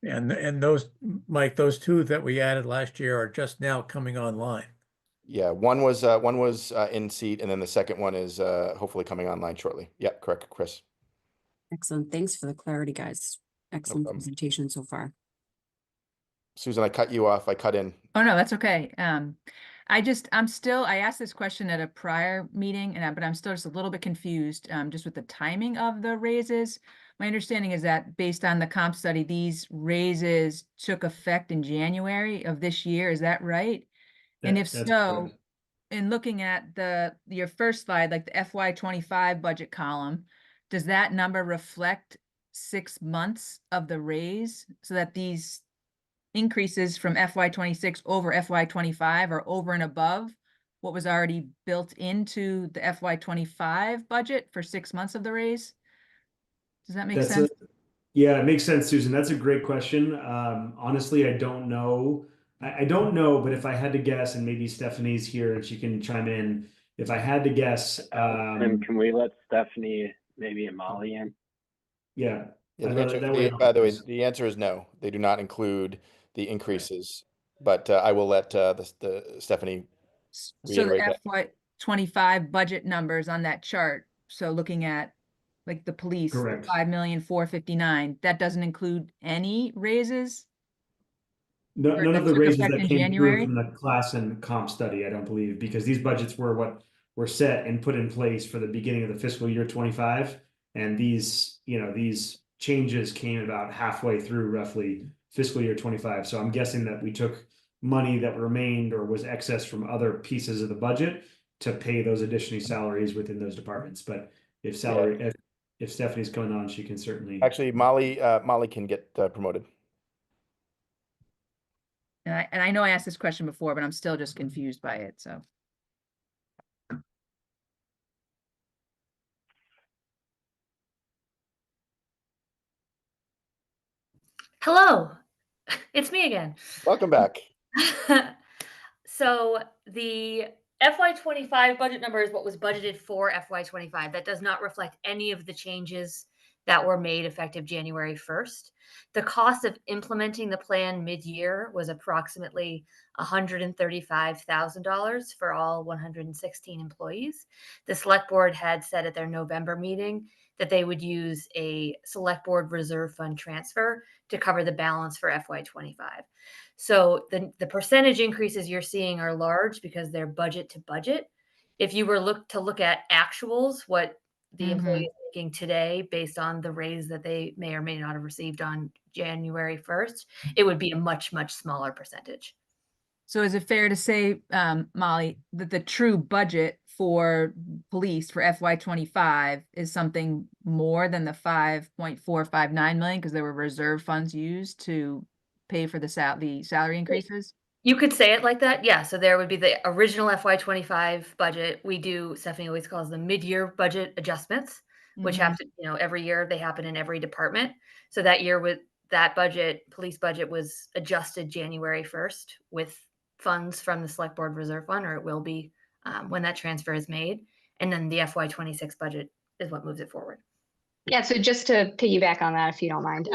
And those, Mike, those 2 that we added last year are just now coming online. Yeah, one was in seat, and then the second one is hopefully coming online shortly. Yep, correct, Chris. Excellent. Thanks for the clarity, guys. Excellent presentation so far. Susan, I cut you off. I cut in. Oh, no, that's okay. I asked this question at a prior meeting, but I'm still just a little bit confused, just with the timing of the raises. My understanding is that based on the comp study, these raises took effect in January of this year. Is that right? And if That's so, correct. in looking at your first slide, like the FY25 budget column, does that number reflect 6 months of the raise, so that these increases from FY26 over FY25 are over and above what was already built into the FY25 budget for 6 months of the raise? Does that make sense? Yeah, it makes sense, Susan. That's a great question. Honestly, I don't know. I don't know, but if I had to guess, and maybe Stephanie's here and she can chime in. If I had to guess, and can we let Stephanie, maybe and Molly in? Yeah. By the way, the answer is no. They do not include the increases, but I will let the Stephanie reiterate that. So the FY25 budget numbers on that chart. So looking at like the police, Correct. 5,459,000, that doesn't include any raises? None of the raises that came January? through from the class and comp study, I don't believe, because these budgets were set and put in place for the beginning of the fiscal year 25. And these changes came about halfway through roughly fiscal year 25. So I'm guessing that we took money that remained or was excess from other pieces of the budget to pay those additional salaries within those departments. But if Stephanie's coming on, she can certainly. Actually, Molly can get promoted. And I know I asked this question before, but I'm still just confused by it, so. Hello, it's me again. Welcome back. So the FY25 budget number is what was budgeted for FY25. That does not reflect any of the changes that were made effective January 1st. The cost of implementing the plan mid-year was approximately $135,000 for all 116 employees. The select board had said at their November meeting that they would use a select board reserve fund transfer to cover the balance for FY25. So the percentage increases you're seeing are large because they're budget to budget. If you were to look at actuals, what the employees making today based on the raise that they may or may not have received on January 1st, it would be a much, much smaller percentage. So is it fair to say, Molly, that the true budget for police for FY25 is something more than the 5.459 million because there were reserve funds used to pay for the salary increases? You could say it like that, yeah. So there would be the original FY25 budget. We do, Stephanie always calls them mid-year budget adjustments, which have to, every year they happen in every department. So that year with that budget, police budget was adjusted January 1st with funds from the select board reserve fund, or it will be when that transfer is made. And then the FY26 budget is what moves it forward. Yeah, so just to piggyback on that, if you don't mind.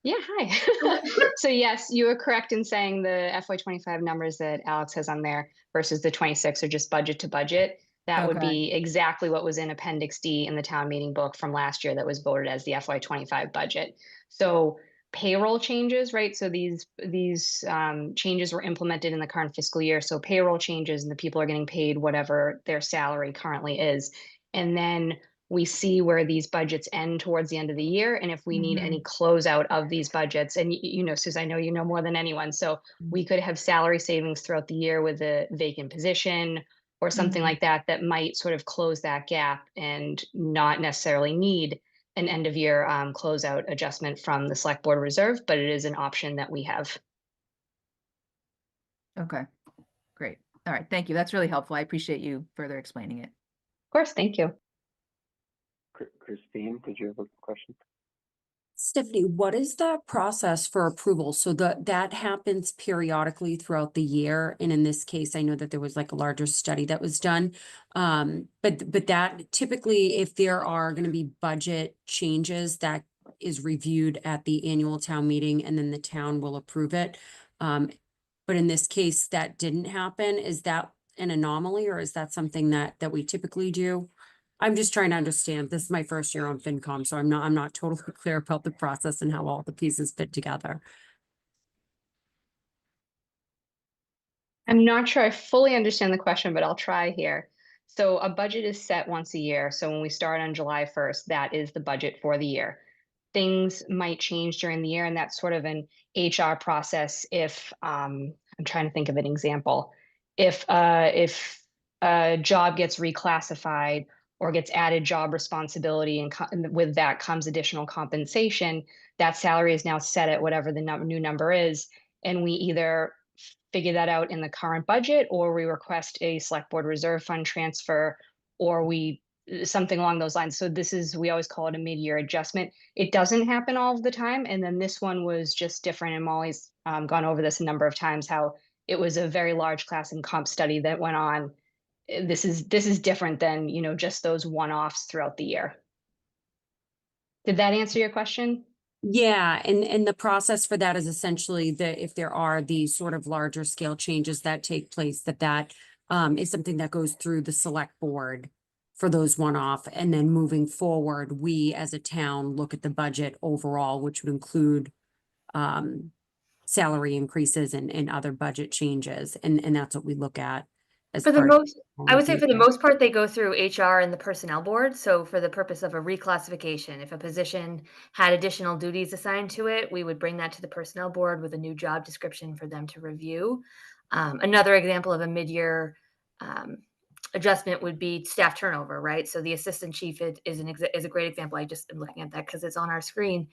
Yeah, hi. So yes, you are correct in saying the FY25 numbers that Alex has on there versus the 26 are just budget to budget. That would be exactly what was in Appendix D in the town meeting book from last year that was voted as the FY25 budget. So payroll changes, right? So these changes were implemented in the current fiscal year. So payroll changes and the people are getting paid whatever their salary currently is. And then we see where these budgets end towards the end of the year. And if we need any closeout of these budgets, and Suze, I know you know more than anyone. So we could have salary savings throughout the year with a vacant position or something like that, that might sort of close that gap and not necessarily need an end of year closeout adjustment from the select board reserve, but it is an option that we have. Okay, great. All right, thank you. That's really helpful. I appreciate you further explaining it. Of course, thank you. Christine, did you have a question? Stephanie, what is the process for approval? So that happens periodically throughout the year. And in this case, I know that there was like a larger study that was done. But that typically, if there are going to be budget changes, that is reviewed at the annual town meeting and then the town will approve it. But in this case, that didn't happen. Is that an anomaly or is that something that we typically do? I'm just trying to understand. This is my first year on FinCom, so I'm not totally clear about the process and how all the pieces fit together. I'm not sure I fully understand the question, but I'll try here. So a budget is set once a year. So when we start on July 1st, that is the budget for the year. Things might change during the year, and that's sort of an HR process. If I'm trying to think of an example, if a job gets reclassified or gets added job responsibility, and with that comes additional compensation, that salary is now set at whatever the new number is. And we either figure that out in the current budget, or we request a select board reserve fund transfer, or something along those lines. So we always call it a mid-year adjustment. It doesn't happen all of the time. And then this one was just different. And Molly's gone over this a number of times, how it was a very large class and comp study that went on. This is different than, just those one-offs throughout the year. Did that answer your question? Yeah, and the process for that is essentially that if there are these sort of larger scale changes that take place, that is something that goes through the select board for those one-off. And then moving forward, we as a town look at the budget overall, which would include salary increases and other budget changes. And that's what we look at. I would say for the most part, they go through HR and the personnel board. So for the purpose of a reclassification, if a position had additional duties assigned to it, we would bring that to the personnel board with a new job description for them to review. Another example of a mid-year adjustment would be staff turnover, right? So the assistant chief is a great example. I just am looking at that because it's on our screen.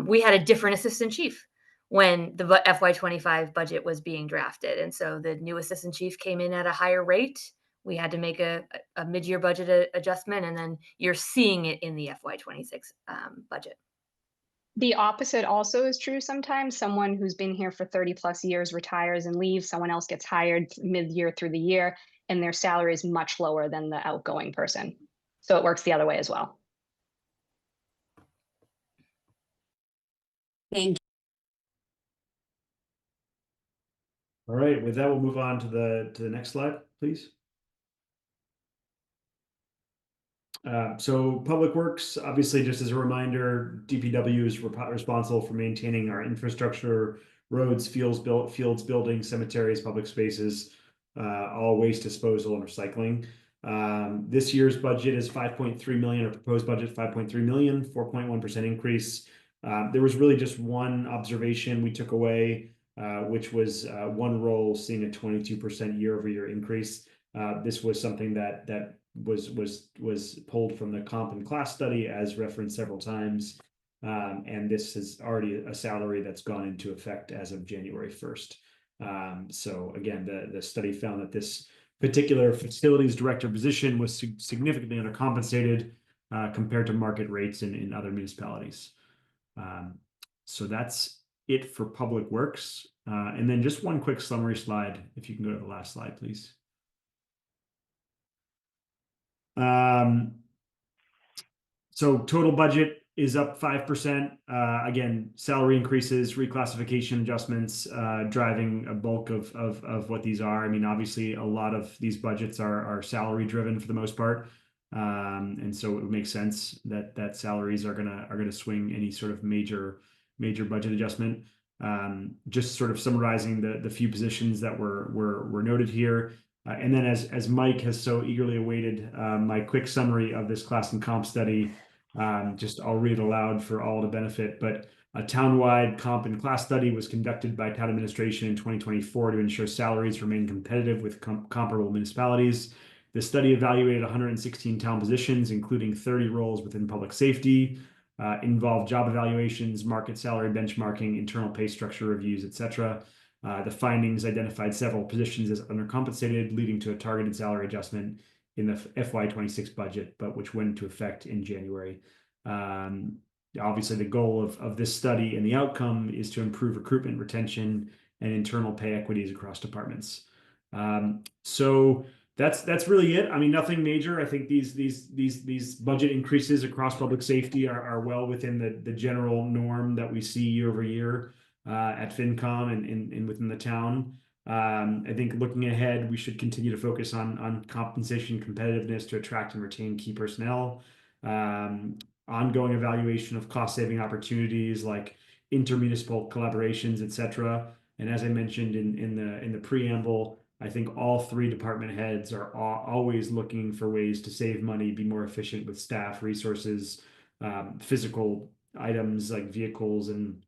We had a different assistant chief when the FY25 budget was being drafted. And so the new assistant chief came in at a higher rate. We had to make a mid-year budget adjustment, and then you're seeing it in the FY26 budget. The opposite also is true sometimes. Someone who's been here for 30 plus years retires and leaves, someone else gets hired mid-year through the year, and their salary is much lower than the outgoing person. So it works the other way as well. Thank you. All right, with that, we'll move on to the next slide, please. So Public Works, obviously, just as a reminder, DPW is responsible for maintaining our infrastructure, roads, fields, buildings, cemeteries, public spaces, all waste disposal and recycling. This year's budget is 5.3 million, or proposed budget 5.3 million, 4.1% increase. There was really just one observation we took away, which was one role seeing a 22% year-over-year increase. This was something that was pulled from the comp and class study, as referenced several times. And this is already a salary that's gone into effect as of January 1st. So again, the study found that this particular facilities director position was significantly undercompensated compared to market rates in other municipalities. So that's it for Public Works. And then just one quick summary slide, if you can go to the last slide, please. So total budget is up 5%. Again, salary increases, reclassification adjustments, driving a bulk of what these are. I mean, obviously, a lot of these budgets are salary driven for the most part, and so it would make sense that salaries are gonna swing any sort of major budget adjustment. Just sort of summarizing the few positions that were noted here. And then as Mike has so eagerly awaited my quick summary of this class and comp study, just I'll read it aloud for all to benefit. But a townwide comp and class study was conducted by town administration in 2024 to ensure salaries remain competitive with comparable municipalities. The study evaluated 116 town positions, including 30 roles within public safety, involved job evaluations, market salary benchmarking, internal pay structure reviews, etc. The findings identified several positions as undercompensated, leading to a targeted salary adjustment in the FY26 budget, but which went into effect in January. Obviously, the goal of this study and the outcome is to improve recruitment, retention, and internal pay equities across departments. So that's really it. I mean, nothing major. I think these budget increases across public safety are well within the general norm that we see year over year at FinCom and within the town. I think looking ahead, we should continue to focus on compensation competitiveness to attract and retain key personnel, ongoing evaluation of cost-saving opportunities like intermunicipal collaborations, etc. And as I mentioned in the preamble, I think all three department heads are always looking for ways to save money, be more efficient with staff, resources, physical items like vehicles and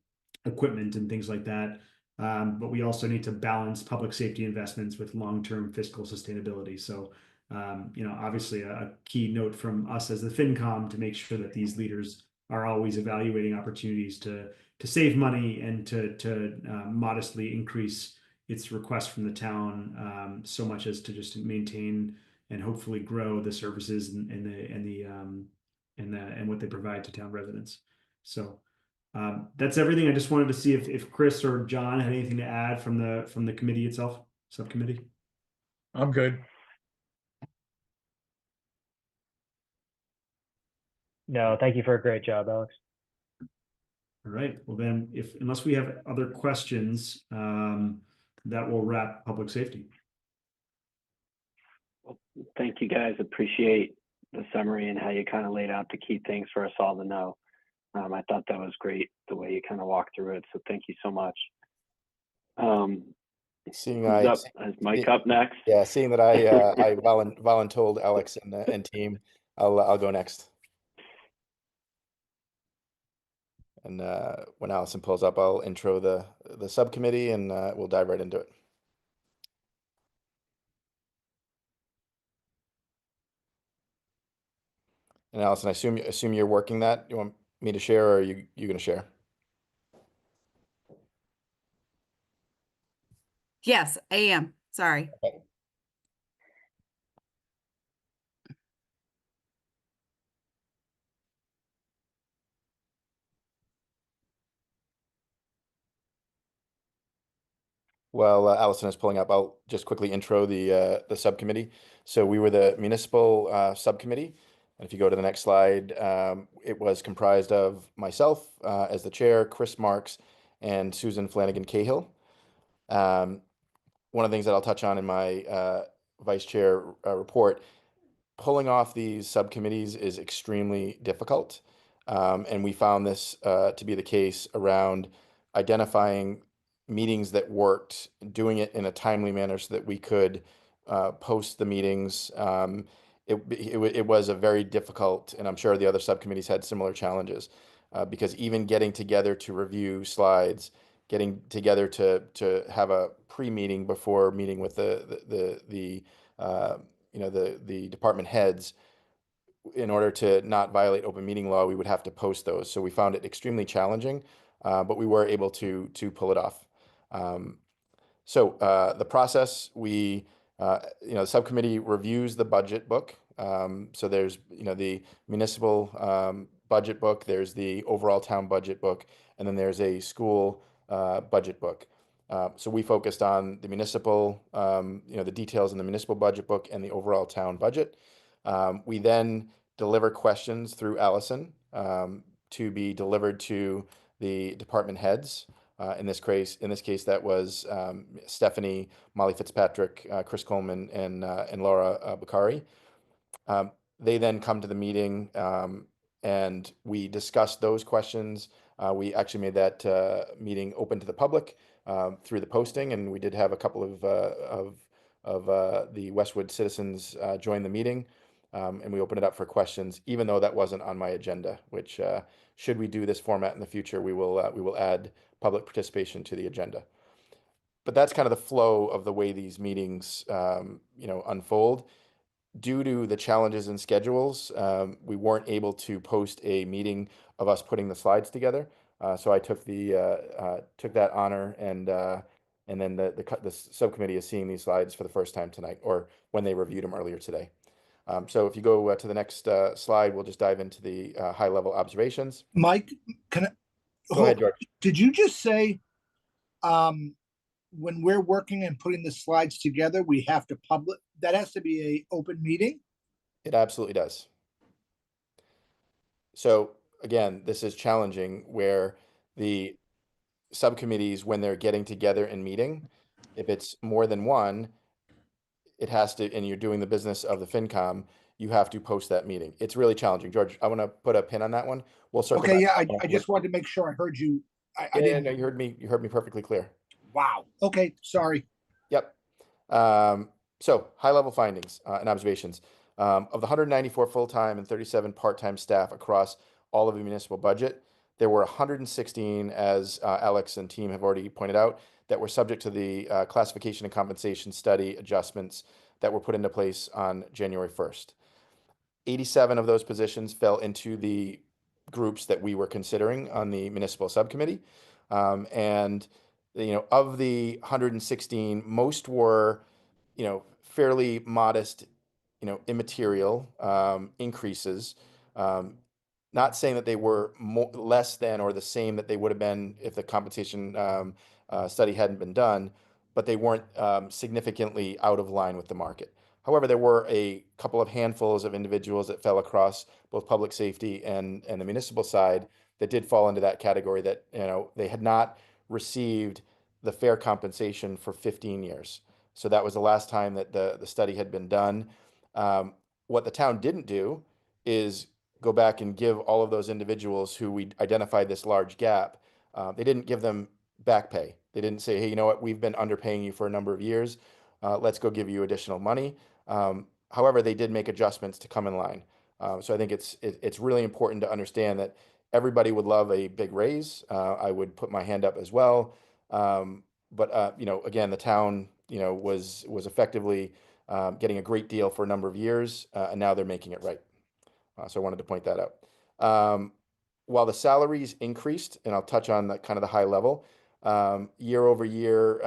equipment and things like that. But we also need to balance public safety investments with long-term fiscal sustainability. So, obviously a key note from us as the FinCom to make sure that these leaders are always evaluating opportunities to save money and to modestly increase its request from the town, so much as to just maintain and hopefully grow the services and what they provide to town residents. So. That's everything. I just wanted to see if Chris or John had anything to add from the committee itself, subcommittee. I'm good. No, thank you for a great job, Alex. All right. Well, then, unless we have other questions, that will wrap public safety. Well, thank you guys. Appreciate the summary and how you kind of laid out the key things for us all to know. I thought that was great the way you kind of walked through it. So thank you so much. Is Mike up next? Yeah, seeing that I voluntold Alex and team, I'll go next. And when Allison pulls up, I'll intro the subcommittee and we'll dive right into it. And Allison, I assume you're working that. You want me to share, or are you going to share? Yes, I am. Sorry. Okay. Well, Allison is pulling up. I'll just quickly intro the subcommittee. So we were the municipal subcommittee. And if you go to the next slide, it was comprised of myself as the chair, Chris Marks, and Susan Flanagan Cahill. One of the things that I'll touch on in my vice chair report, pulling off these subcommittees is extremely difficult. And we found this to be the case around identifying meetings that worked, doing it in a timely manner so that we could post the meetings, it was a very difficult, and I'm sure the other subcommittees had similar challenges, because even getting together to review slides, getting together to have a pre-meeting before meeting with the department heads, in order to not violate open meeting law, we would have to post those. So we found it extremely challenging, but we were able to pull it off. The process, the subcommittee reviews the budget book. So there's, the municipal budget book, there's the overall town budget book, and then there's a school budget book. So we focused on the municipal, the details in the municipal budget book and the overall town budget. We then deliver questions through Allison to be delivered to the department heads. In this case, that was Stephanie, Molly Fitzpatrick, Chris Coleman, and Laura Bakari. They then come to the meeting, and we discuss those questions. We actually made that meeting open to the public through the posting, and we did have a couple of the Westwood citizens join the meeting, and we opened it up for questions, even though that wasn't on my agenda. Which, should we do this format in the future, we will add public participation to the agenda. But that's kind of the flow of the way these meetings, unfold. Due to the challenges in schedules, we weren't able to post a meeting of us putting the slides together. So I took that honor, and then the subcommittee is seeing these slides for the first time tonight, or when they reviewed them earlier today. So if you go to the next slide, we'll just dive into the high-level observations. Mike, can I? Go ahead, George. Did you just say, when we're working and putting the slides together, we have to publish? That has to be a open meeting? It absolutely does. So again, this is challenging, where the subcommittees, when they're getting together and meeting, if it's more than one, it has to, and you're doing the business of the FinCom, you have to post that meeting. It's really challenging. George, I want to put a pin on that one. We'll circle Okay, back. yeah, I just wanted to make sure I heard you. I Yeah, didn't. no, you heard me perfectly clear. Wow. Okay, sorry. Yep. So high-level findings and observations. Of the 194 full-time and 37 part-time staff across all of the municipal budget, there were 116, as Alex and team have already pointed out, that were subject to the classification and compensation study adjustments that were put into place on January 1st. 87 of those positions fell into the groups that we were considering on the municipal subcommittee. And of the 116, most were, fairly modest, immaterial increases. Not saying that they were less than or the same that they would have been if the compensation study hadn't been done, but they weren't significantly out of line with the market. However, there were a couple of handfuls of individuals that fell across both public safety and the municipal side that did fall into that category, that they had not received the fair compensation for 15 years. So that was the last time that the study had been done. What the town didn't do is go back and give all of those individuals who we identified this large gap, they didn't give them back pay. They didn't say, hey, you know what, we've been underpaying you for a number of years. Let's go give you additional money. However, they did make adjustments to come in line. So I think it's really important to understand that everybody would love a big raise. I would put my hand up as well. But again, the town, was effectively getting a great deal for a number of years, and now they're making it right. So I wanted to point that out. While the salaries increased, and I'll touch on the kind of the high level, year over year,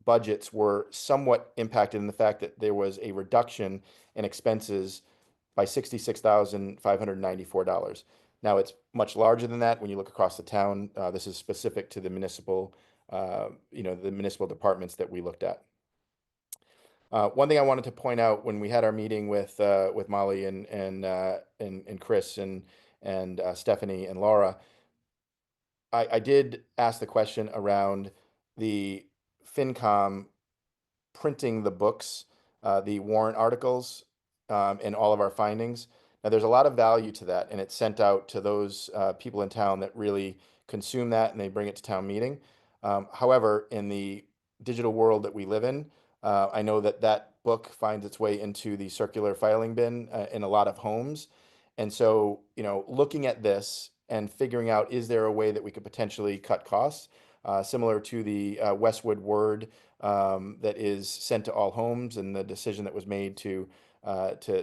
budgets were somewhat impacted in the fact that there was a reduction in expenses by $66,594. Now, it's much larger than that when you look across the town. This is specific to the municipal, the municipal departments that we looked at. One thing I wanted to point out when we had our meeting with Molly and Chris and Stephanie and Laura, I did ask the question around the FinCom printing the books, the warrant articles, and all of our findings. Now, there's a lot of value to that, and it's sent out to those people in town that really consume that, and they bring it to town meeting. However, in the digital world that we live in, I know that book finds its way into the circular filing bin in a lot of homes. And so, looking at this and figuring out, is there a way that we could potentially cut costs, similar to the Westwood Word that is sent to all homes, and the decision that was made to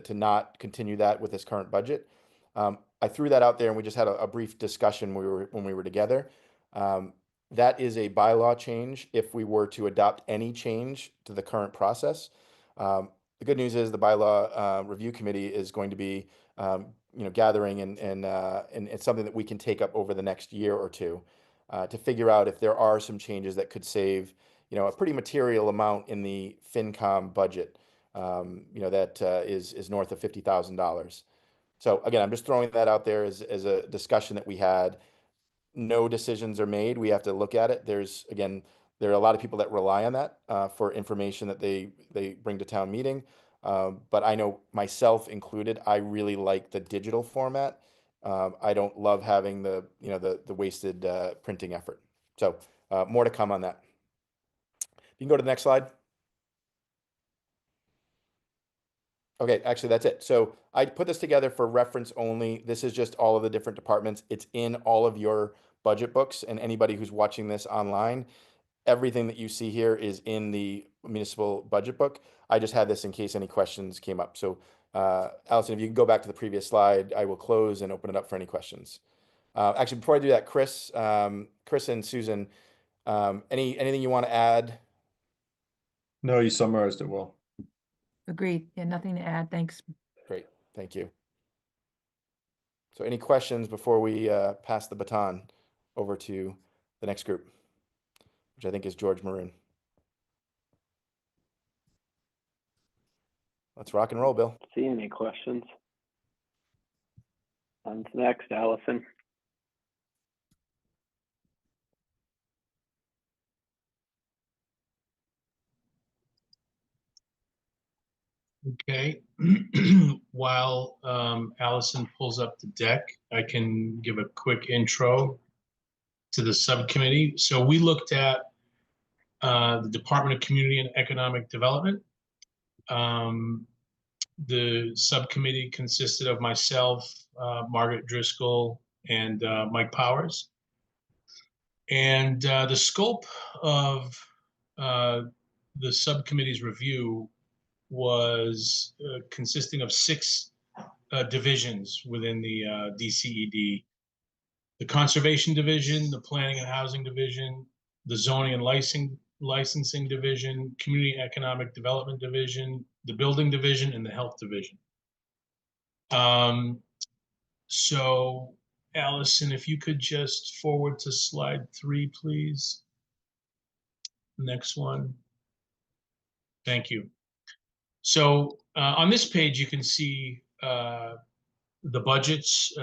not continue that with this current budget. I threw that out there, and we just had a brief discussion when we were together. That is a bylaw change if we were to adopt any change to the current process. The good news is the bylaw review committee is going to be gathering, and it's something that we can take up over the next year or two to figure out if there are some changes that could save a pretty material amount in the FinCom budget, that is north of $50,000. So again, I'm just throwing that out there as a discussion that we had. No decisions are made. We have to look at it. There are a lot of people that rely on that for information that they bring to town meeting. But I know, myself included, I really like the digital format. I don't love having the wasted printing effort. So more to come on that. You can go to the next slide. Okay, actually, that's it. So I put this together for reference only. This is just all of the different departments. It's in all of your budget books, and anybody who's watching this online, everything that you see here is in the municipal budget book. I just had this in case any questions came up. So Allison, if you can go back to the previous slide, I will close and open it up for any questions. Actually, before I do that, Chris and Susan, anything you want to add? No, you summarized it well. Agreed. Yeah, nothing to add. Thanks. Great, thank you. So any questions before we pass the baton over to the next group, which I think is George Maroon. Let's rock and roll, Bill. See any questions? On to next, Allison. Okay, while Allison pulls up the deck, I can give a quick intro to the subcommittee. So we looked at the Department of Community and Economic Development. The subcommittee consisted of myself, Margaret Driscoll, and Mike Powers. And the scope of the subcommittee's review was consisting of 6 divisions within the DCED: the Conservation Division, the Planning and Housing Division, the Zoning and Licensing Division, Community Economic Development Division, the Building Division, and the Health Division. So Allison, if you could just forward to slide 3, please. Next one. Thank you. So on this page, you can see the budgets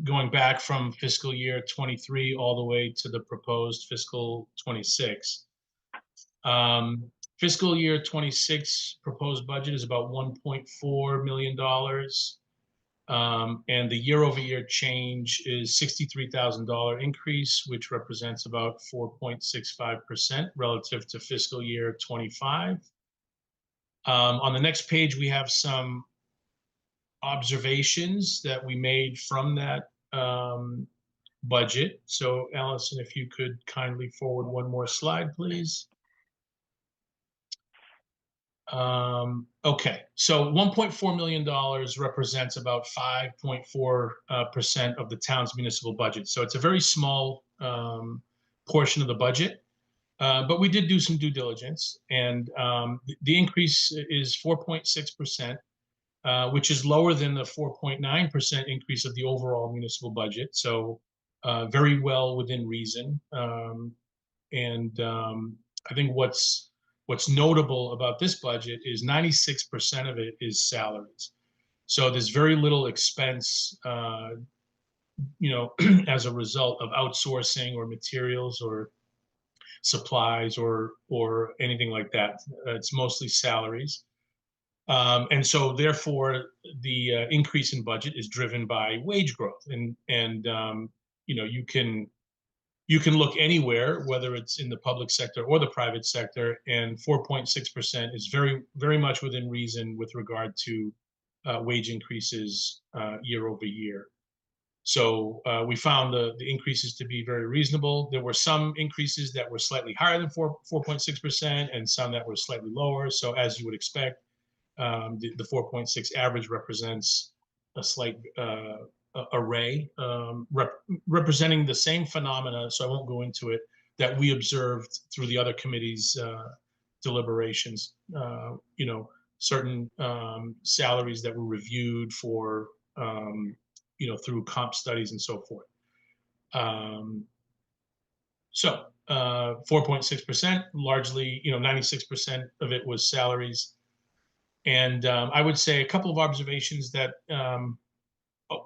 going back from fiscal year 23 all the way to the proposed fiscal 26. Fiscal year 26 proposed budget is about $1.4 million. And the year-over-year change is $63,000 increase, which represents about 4.65% relative to fiscal year 25. On the next page, we have some observations that we made from that budget. So Allison, if you could kindly forward one more slide, please. Okay, so $1.4 million represents about 5.4% of the town's municipal budget. So it's a very small portion of the budget. But we did do some due diligence, and the increase is 4.6%, which is lower than the 4.9% increase of the overall municipal budget. So very well within reason. And I think what's notable about this budget is 96% of it is salaries. So there's very little expense, as a result of outsourcing or materials or supplies or anything like that. It's mostly salaries. And so therefore the increase in budget is driven by wage growth. And you can you can look anywhere, whether it's in the public sector or the private sector, and 4.6% is very, very much within reason with regard to wage increases year over year. So we found the increases to be very reasonable. There were some increases that were slightly higher than 4.6% and some that were slightly lower. So as you would expect, the 4.6 average represents a slight array representing the same phenomena, so I won't go into it, that we observed through the other committees' deliberations. You know, certain salaries that were reviewed for you know, through comp studies and so forth. So 4.6%, largely, you know, 96% of it was salaries. And I would say a couple of observations that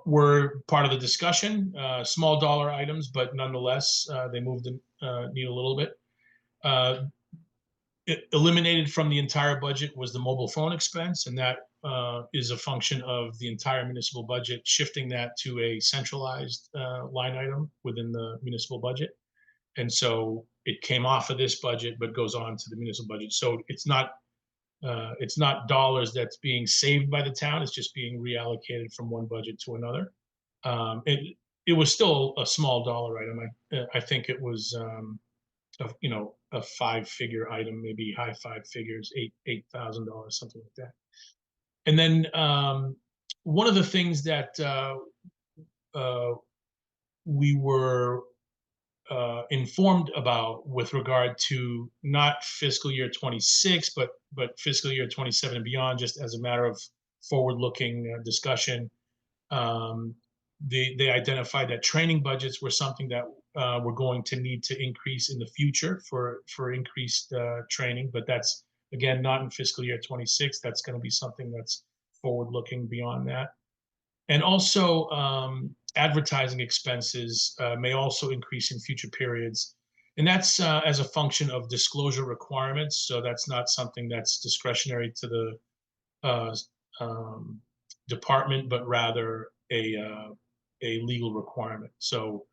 were part of the discussion, small dollar items, but nonetheless, they moved the needle a little bit. Eliminated from the entire budget was the mobile phone expense, and that is a function of the entire municipal budget, shifting that to a centralized line item within the municipal budget. And so it came off of this budget, but goes on to the municipal budget. So it's not dollars that's being saved by the town, it's just being reallocated from one budget to another. It was still a small dollar item. I think it was, you know, a 5-figure item, maybe high 5 figures, $8,000, something like that. And then one of the things that we were informed about with regard to not fiscal year 26, but fiscal year 27 and beyond, just as a matter of forward-looking discussion, they identified that training budgets were something that we're going to need to increase in the future for increased training, but that's, again, not in fiscal year 26. That's going to be something that's forward-looking beyond that. And also, advertising expenses may also increase in future periods. And that's as a function of disclosure requirements. So that's not something that's discretionary to the department, but rather a legal requirement. So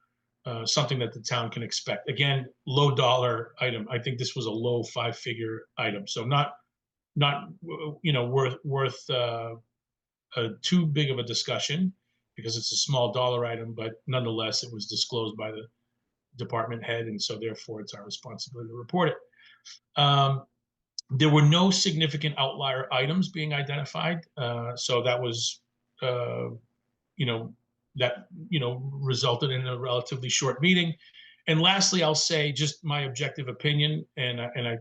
something that the town can expect. Again, low dollar item. I think this was a low 5-figure item. So not you know, worth too big of a discussion, because it's a small dollar item, but nonetheless, it was disclosed by the department head, and so therefore it's our responsibility to report it. There were no significant outlier items being identified, so that was, you know, that, you know, resulted in a relatively short meeting. And lastly, I'll say just my objective opinion, and I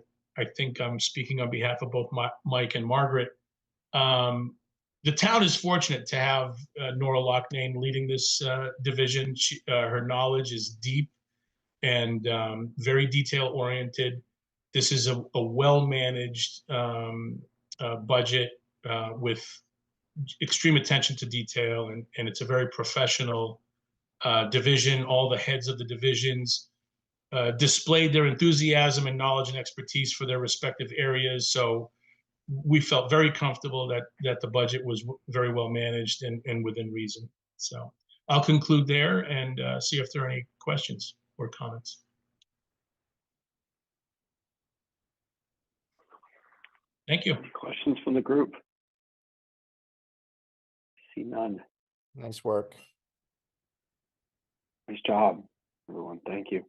think I'm speaking on behalf of both Mike and Margaret. The town is fortunate to have Nora Loughnane leading this division. Her knowledge is deep and very detail-oriented. This is a well-managed budget with extreme attention to detail, and it's a very professional division. All the heads of the divisions displayed their enthusiasm and knowledge and expertise for their respective areas. So we felt very comfortable that the budget was very well managed and within reason. So I'll conclude there and see if there are any questions or comments. Thank you. Questions from the group? See none. Nice work. Nice job, everyone. Thank you.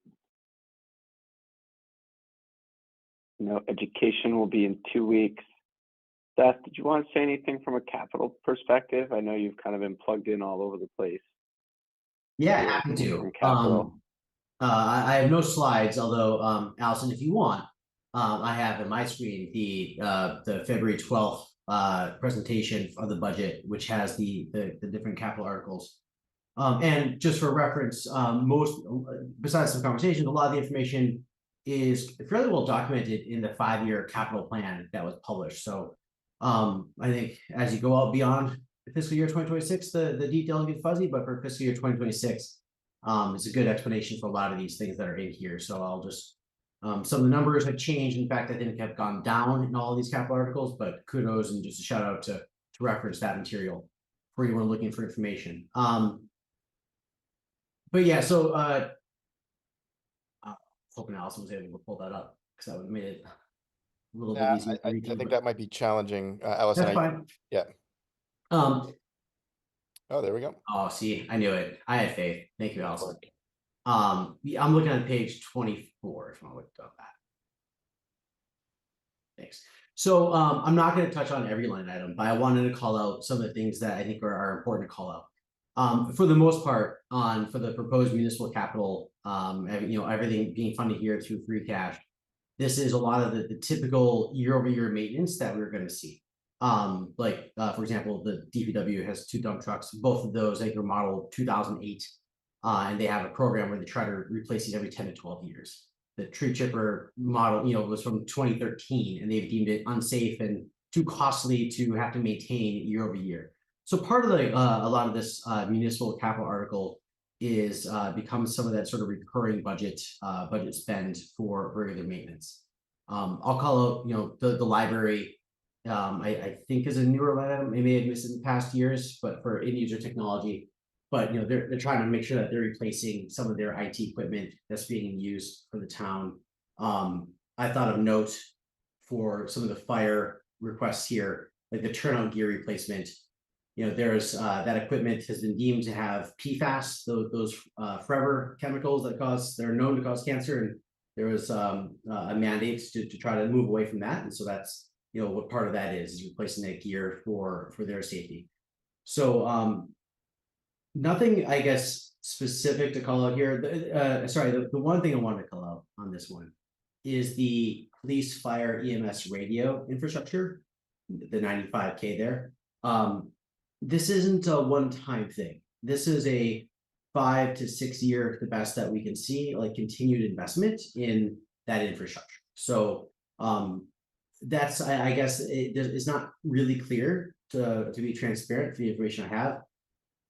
No, education will be in 2 weeks. Seth, did you want to say anything from a capital perspective? I know you've kind of been plugged in all over the place. Yeah, happy to. I have no slides, although Allison, if you want, I have in my screen the February 12th presentation of the budget, which has the different capital articles. And just for reference, besides some conversation, a lot of the information is fairly well documented in the 5-year capital plan that was published. So I think as you go out beyond the fiscal year 2026, the details get fuzzy, but for fiscal year 2026, it's a good explanation for a lot of these things that are in here. So I'll just, some of the numbers have changed. In fact, I think have gone down in all of these capital articles, but kudos and just a shout out to reference that material for anyone looking for information. But yeah, so hoping Allison was able to pull that up because that would have made it a little bit Yeah, easier. I think that might be challenging, Allison. That's fine. Yeah. Oh, there we go. Oh, see, I knew it. I had faith. Thank you, Allison. Yeah, I'm looking at page 24 if you want to look up that. Thanks. So I'm not going to touch on every line item, but I wanted to call out some of the things that I think are important to call out. For the most part, for the proposed municipal capital, everything being funded here through free cash, this is a lot of the typical year-over-year maintenance that we're going to see. For example, the DPW has 2 dump trucks. Both of those, I think, were modeled 2008, and they have a program where they try to replace these every 10 to 12 years. The tree chipper model, was from 2013, and they've deemed it unsafe and too costly to have to maintain year over year. So part of a lot of this municipal capital article is becomes some of that sort of recurring budget spend for regular maintenance. I'll call out, the library. I think is a newer item. They may have missed it in past years, but for end user technology. But they're trying to make sure that they're replacing some of their IT equipment that's being used for the town. I thought of note for some of the fire requests here, like the turnout gear replacement. There's that equipment has been deemed to have PFAS, those forever chemicals that are known to cause cancer, and there was a mandate to try to move away from that, and so that's what part of that is replacing that gear for their safety. So nothing, I guess, specific to call out here. The one thing I wanted to call out on this one is the police, fire, EMS radio infrastructure, the 95K there. This isn't a one-time thing. This is a 5 to 6 year, the best that we can see, like continued investment in that infrastructure. So that's, I guess, it's not really clear to be transparent for the information I have,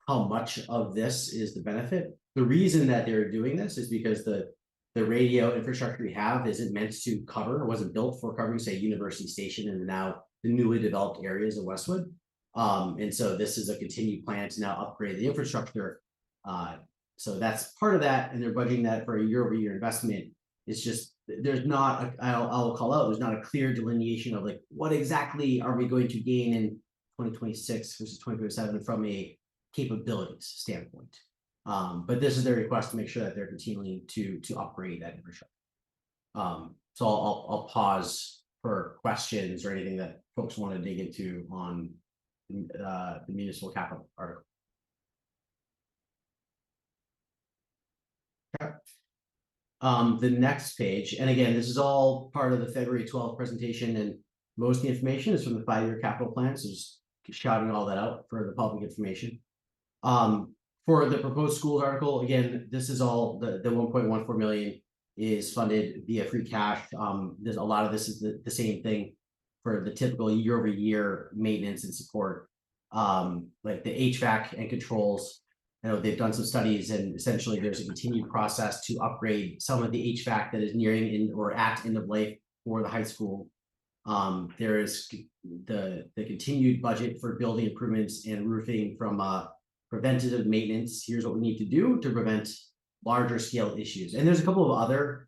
how much of this is the benefit. The reason that they're doing this is because the radio infrastructure we have isn't meant to cover, or wasn't built for covering, say, University Station and now the newly developed areas of Westwood. And so this is a continued plan to now upgrade the infrastructure. So that's part of that, and they're budgeting that for a year-over-year investment. It's just, there's not, I'll call out, there's not a clear delineation of like, what exactly are we going to gain in 2026 versus 2027 from a capabilities standpoint. But this is their request to make sure that they're continuing to upgrade that infrastructure. So I'll pause for questions or anything that folks want to dig into on the municipal capital article. Okay. The next page, and again, this is all part of the February 12th presentation, and most of the information is from the 5-year capital plan, so just shouting all that out for the public information. For the proposed schools article, again, this is all the 1.14 million is funded via free cash. There's a lot of this is the same thing for the typical year-over-year maintenance and support. Like the HVAC and controls, they've done some studies, and essentially there's a continued process to upgrade some of the HVAC that is nearing or at end of life for the high school. There is the continued budget for building improvements and roofing from preventative maintenance. Here's what we need to do to prevent larger scale issues. And there's a couple of other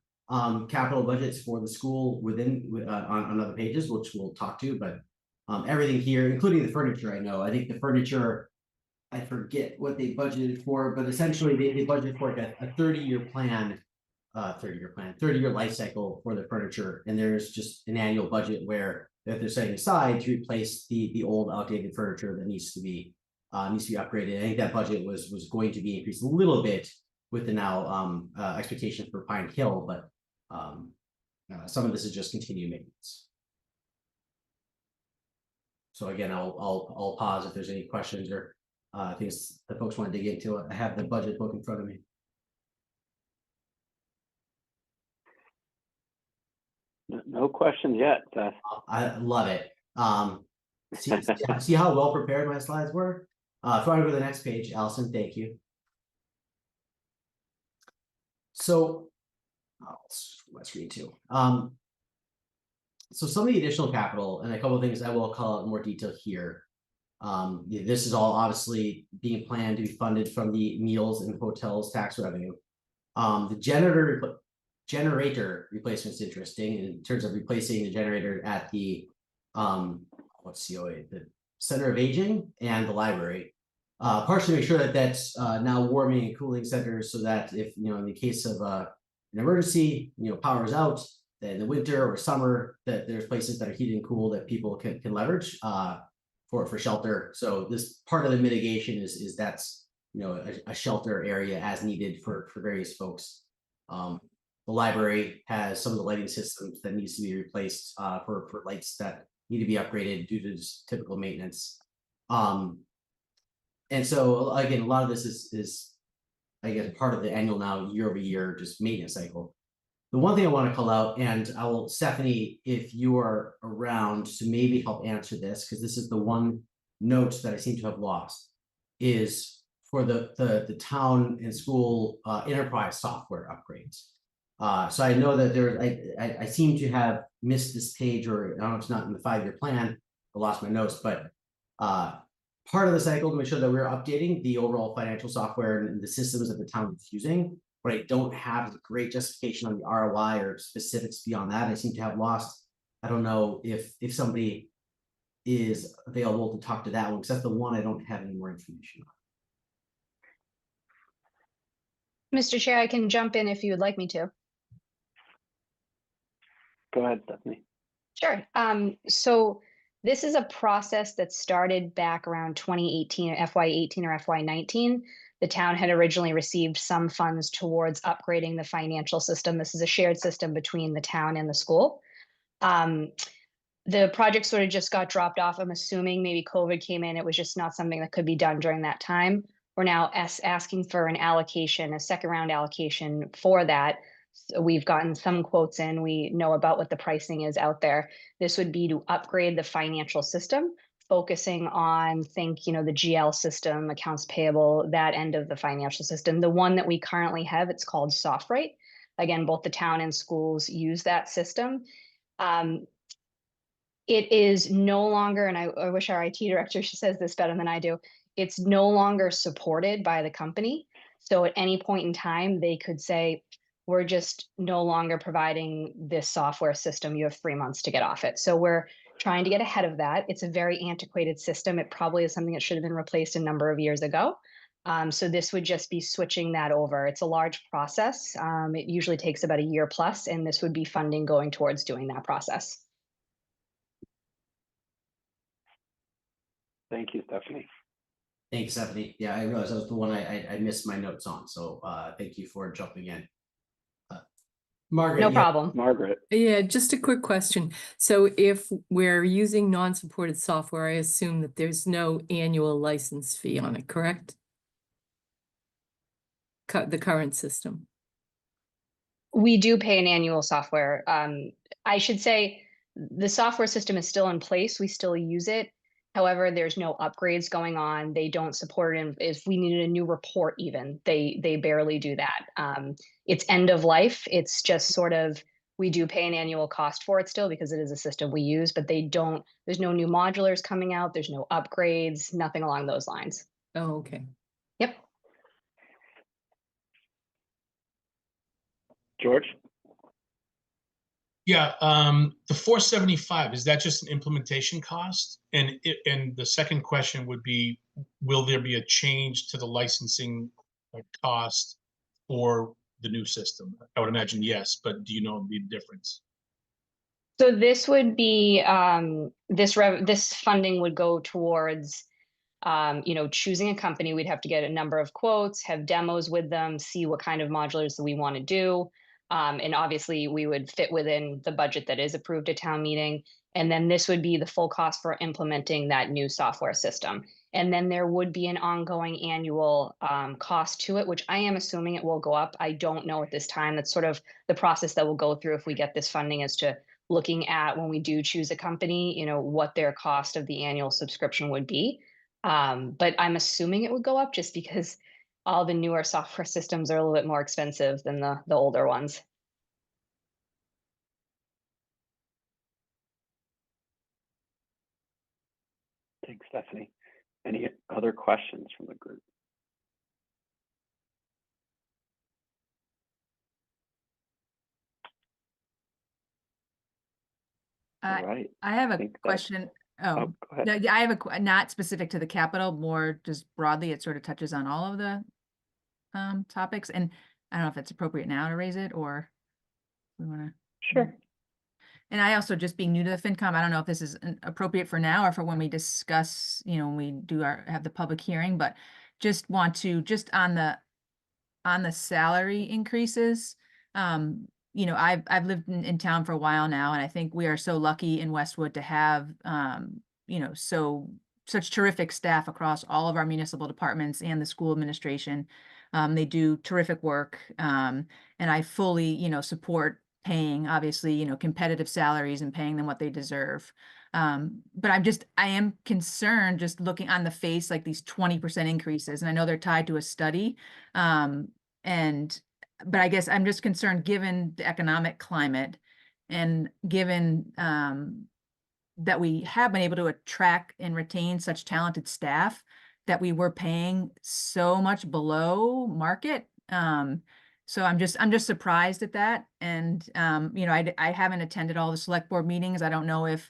capital budgets for the school on other pages, which we'll talk to, but everything here, including the furniture, I think the furniture, I forget what they budgeted for, but essentially they budgeted for like a 30-year plan, 30-year life cycle for the furniture. And there's just an annual budget where that they're setting aside to replace the old outdated furniture that needs to be upgraded. I think that budget was going to be increased a little bit with the now expectation for Pine Hill, but some of this is just continued maintenance. So again, I'll pause if there's any questions or things that folks want to dig into. I have the budget book in front of me. No questions yet, Seth. I love it. See how well prepared my slides were? If I go to the next page, Allison, thank you. So, my screen too. So some of the additional capital and a couple of things I will call out in more detail here. This is all obviously being planned to be funded from the meals and hotels tax revenue. The janitor generator replacement is interesting in terms of replacing the generator at the what's COA, the Center of Aging and the library. Partially make sure that that's now warming and cooling centers, so that if, you know, in the case of an emergency, you know, power is out in the winter or summer, that there's places that are heated and cooled that people can leverage for shelter. So this part of the mitigation is that's, you know, a shelter area as needed for various folks. The library has some of the lighting systems that needs to be replaced for lights that need to be upgraded due to just typical maintenance. And so again, a lot of this is I guess part of the annual now year-over-year just maintenance cycle. The one thing I want to call out, and I will, Stephanie, if you are around to maybe help answer this, because this is the one note that I seem to have lost, is for the town and school enterprise software upgrades. So I know that there, I seem to have missed this page, or I don't know if it's not in the 5-year plan. I lost my notes, but part of the cycle to make sure that we're updating the overall financial software and the systems that the town is using. But I don't have a great justification on the ROI or specifics beyond that. I seem to have lost. I don't know if somebody is available to talk to that one, because that's the one I don't have any more information on. Mr. Chair, I can jump in if you would like me to. Go ahead, Stephanie. Sure. So this is a process that started back around 2018, FY18 or FY19. The town had originally received some funds towards upgrading the financial system. This is a shared system between the town and the school. The project sort of just got dropped off. I'm assuming maybe COVID came in. It was just not something that could be done during that time. We're now asking for an allocation, a second round allocation for that. So we've gotten some quotes in. We know about what the pricing is out there. This would be to upgrade the financial system, focusing on, think, you know, the GL system, accounts payable, that end of the financial system. The one that we currently have, it's called SoftWrite. Again, both the town and schools use that system. It is no longer, and I wish our IT director, she says this better than I do, it's no longer supported by the company. So at any point in time, they could say, we're just no longer providing this software system. You have 3 months to get off it. So we're trying to get ahead of that. It's a very antiquated system. It probably is something that should have been replaced a number of years ago. So this would just be switching that over. It's a large process. It usually takes about a year plus, and this would be funding going towards doing that process. Thank you, Stephanie. Thanks, Stephanie. Yeah, I realized that was the one I missed my notes on. So thank you for jumping in. Margaret. No problem. Margaret. Yeah, just a quick question. So if we're using non-supported software, I assume that there's no annual license fee on it, correct? The current system. We do pay an annual software. I should say the software system is still in place. We still use it. However, there's no upgrades going on. They don't support it. And if we needed a new report, even they barely do that. It's end of life. It's just sort of, we do pay an annual cost for it still because it is a system we use, but they don't, there's no new modulars coming out. There's no upgrades, nothing along those lines. Oh, okay. Yep. George? Yeah, the 475, is that just an implementation cost? And the second question would be, will there be a change to the licensing cost for the new system? I would imagine yes, but do you know the difference? So this would be, this funding would go towards, you know, choosing a company. We'd have to get a number of quotes, have demos with them, see what kind of modulars that we want to do. And obviously we would fit within the budget that is approved at town meeting. And then this would be the full cost for implementing that new software system. And then there would be an ongoing annual cost to it, which I am assuming it will go up. I don't know at this time. That's sort of the process that we'll go through if we get this funding, as to looking at, when we do choose a company, you know, what their cost of the annual subscription would be. But I'm assuming it would go up just because all the newer software systems are a little bit more expensive than the older ones. Thanks, Stephanie. Any other questions from the group? I- All right. I have a think that- question. Oh, Oh, go ahead. no, yeah, I have not specific to the Capitol, more just broadly, it sort of touches on all of the topics. And I don't know if it's appropriate now to raise it or we want to. Sure. And I also, just being new to the FinCom, I don't know if this is appropriate for now or for when we discuss, when we do have the public hearing, but just want to, just on the salary increases, I've lived in town for a while now, and I think we are so lucky in Westwood to have, such terrific staff across all of our municipal departments and the school administration. They do terrific work, and I fully, support paying, obviously, competitive salaries and paying them what they deserve. But I am concerned just looking on the face, like these 20% increases, and I know they're tied to a study. But I guess I'm just concerned, given the economic climate and given that we have been able to attract and retain such talented staff, that we were paying so much below market. So I'm just surprised at that. And, I haven't attended all the select board meetings. I don't know if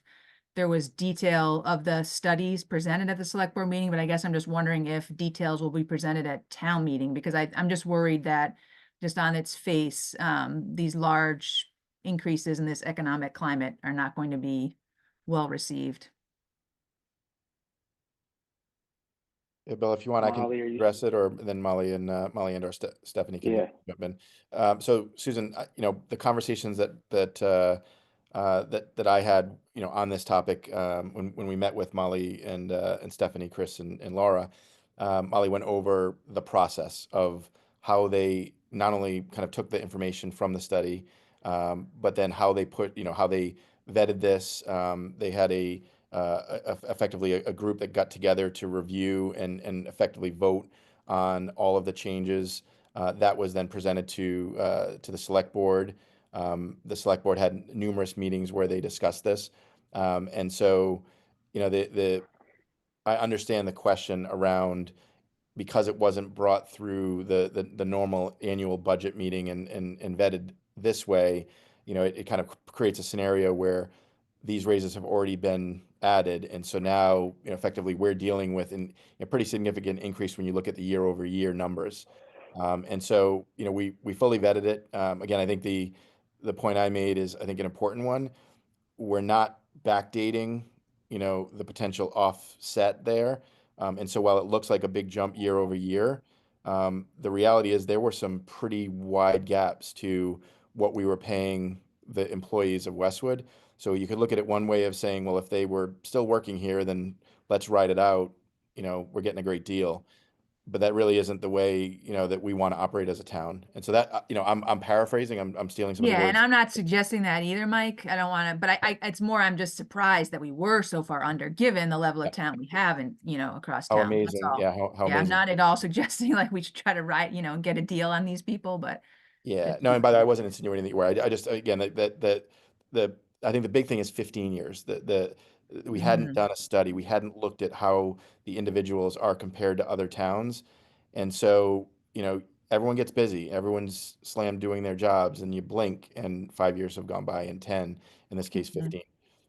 there was detail of the studies presented at the select board meeting, but I guess I'm just wondering if details will be presented at town meeting, because I'm just worried that just on its face, these large increases in this economic climate are not going to be well received. Yeah, Bill, if you want, I can Molly, are you- address it, or then Molly and or Stephanie can Yeah. jump in. So Susan, the conversations that I had, on this topic, when we met with Molly and Stephanie, Chris and Laura, Molly went over the process of how they not only kind of took the information from the study, but then how they how they vetted this. They had effectively a group that got together to review and effectively vote on all of the changes. That was then presented to the select board. The select board had numerous meetings where they discussed this. And so, I understand the question around, because it wasn't brought through the normal annual budget meeting and vetted this way, it kind of creates a scenario where these raises have already been added. And so now, effectively, we're dealing with a pretty significant increase when you look at the year-over-year numbers. And so, we fully vetted it. Again, I think the point I made is, I think, an important one. We're not backdating, the potential offset there. And so while it looks like a big jump year over year, the reality is there were some pretty wide gaps to what we were paying the employees of Westwood. So you could look at it one way of saying, well, if they were still working here, then let's ride it out. We're getting a great deal. But that really isn't the way, that we want to operate as a town. And so that, I'm paraphrasing, I'm stealing some of the Yeah, words. and I'm not suggesting that either, Mike. I don't want to, but it's more, I'm just surprised that we were so far under, given the level of talent we have and, across How town. That's amazing. all. Yeah, how Yeah, I'm amazing. not at all suggesting like we should try to and get a deal on these people, but Yeah, no, and by the way, I wasn't insinuating that you were. I just, again, I think the big thing is 15 years. We hadn't done a study. We hadn't looked at how the individuals are compared to other towns. And so, everyone gets busy. Everyone's slammed doing their jobs, and you blink and 5 years have gone by, and 10, in this case, 15.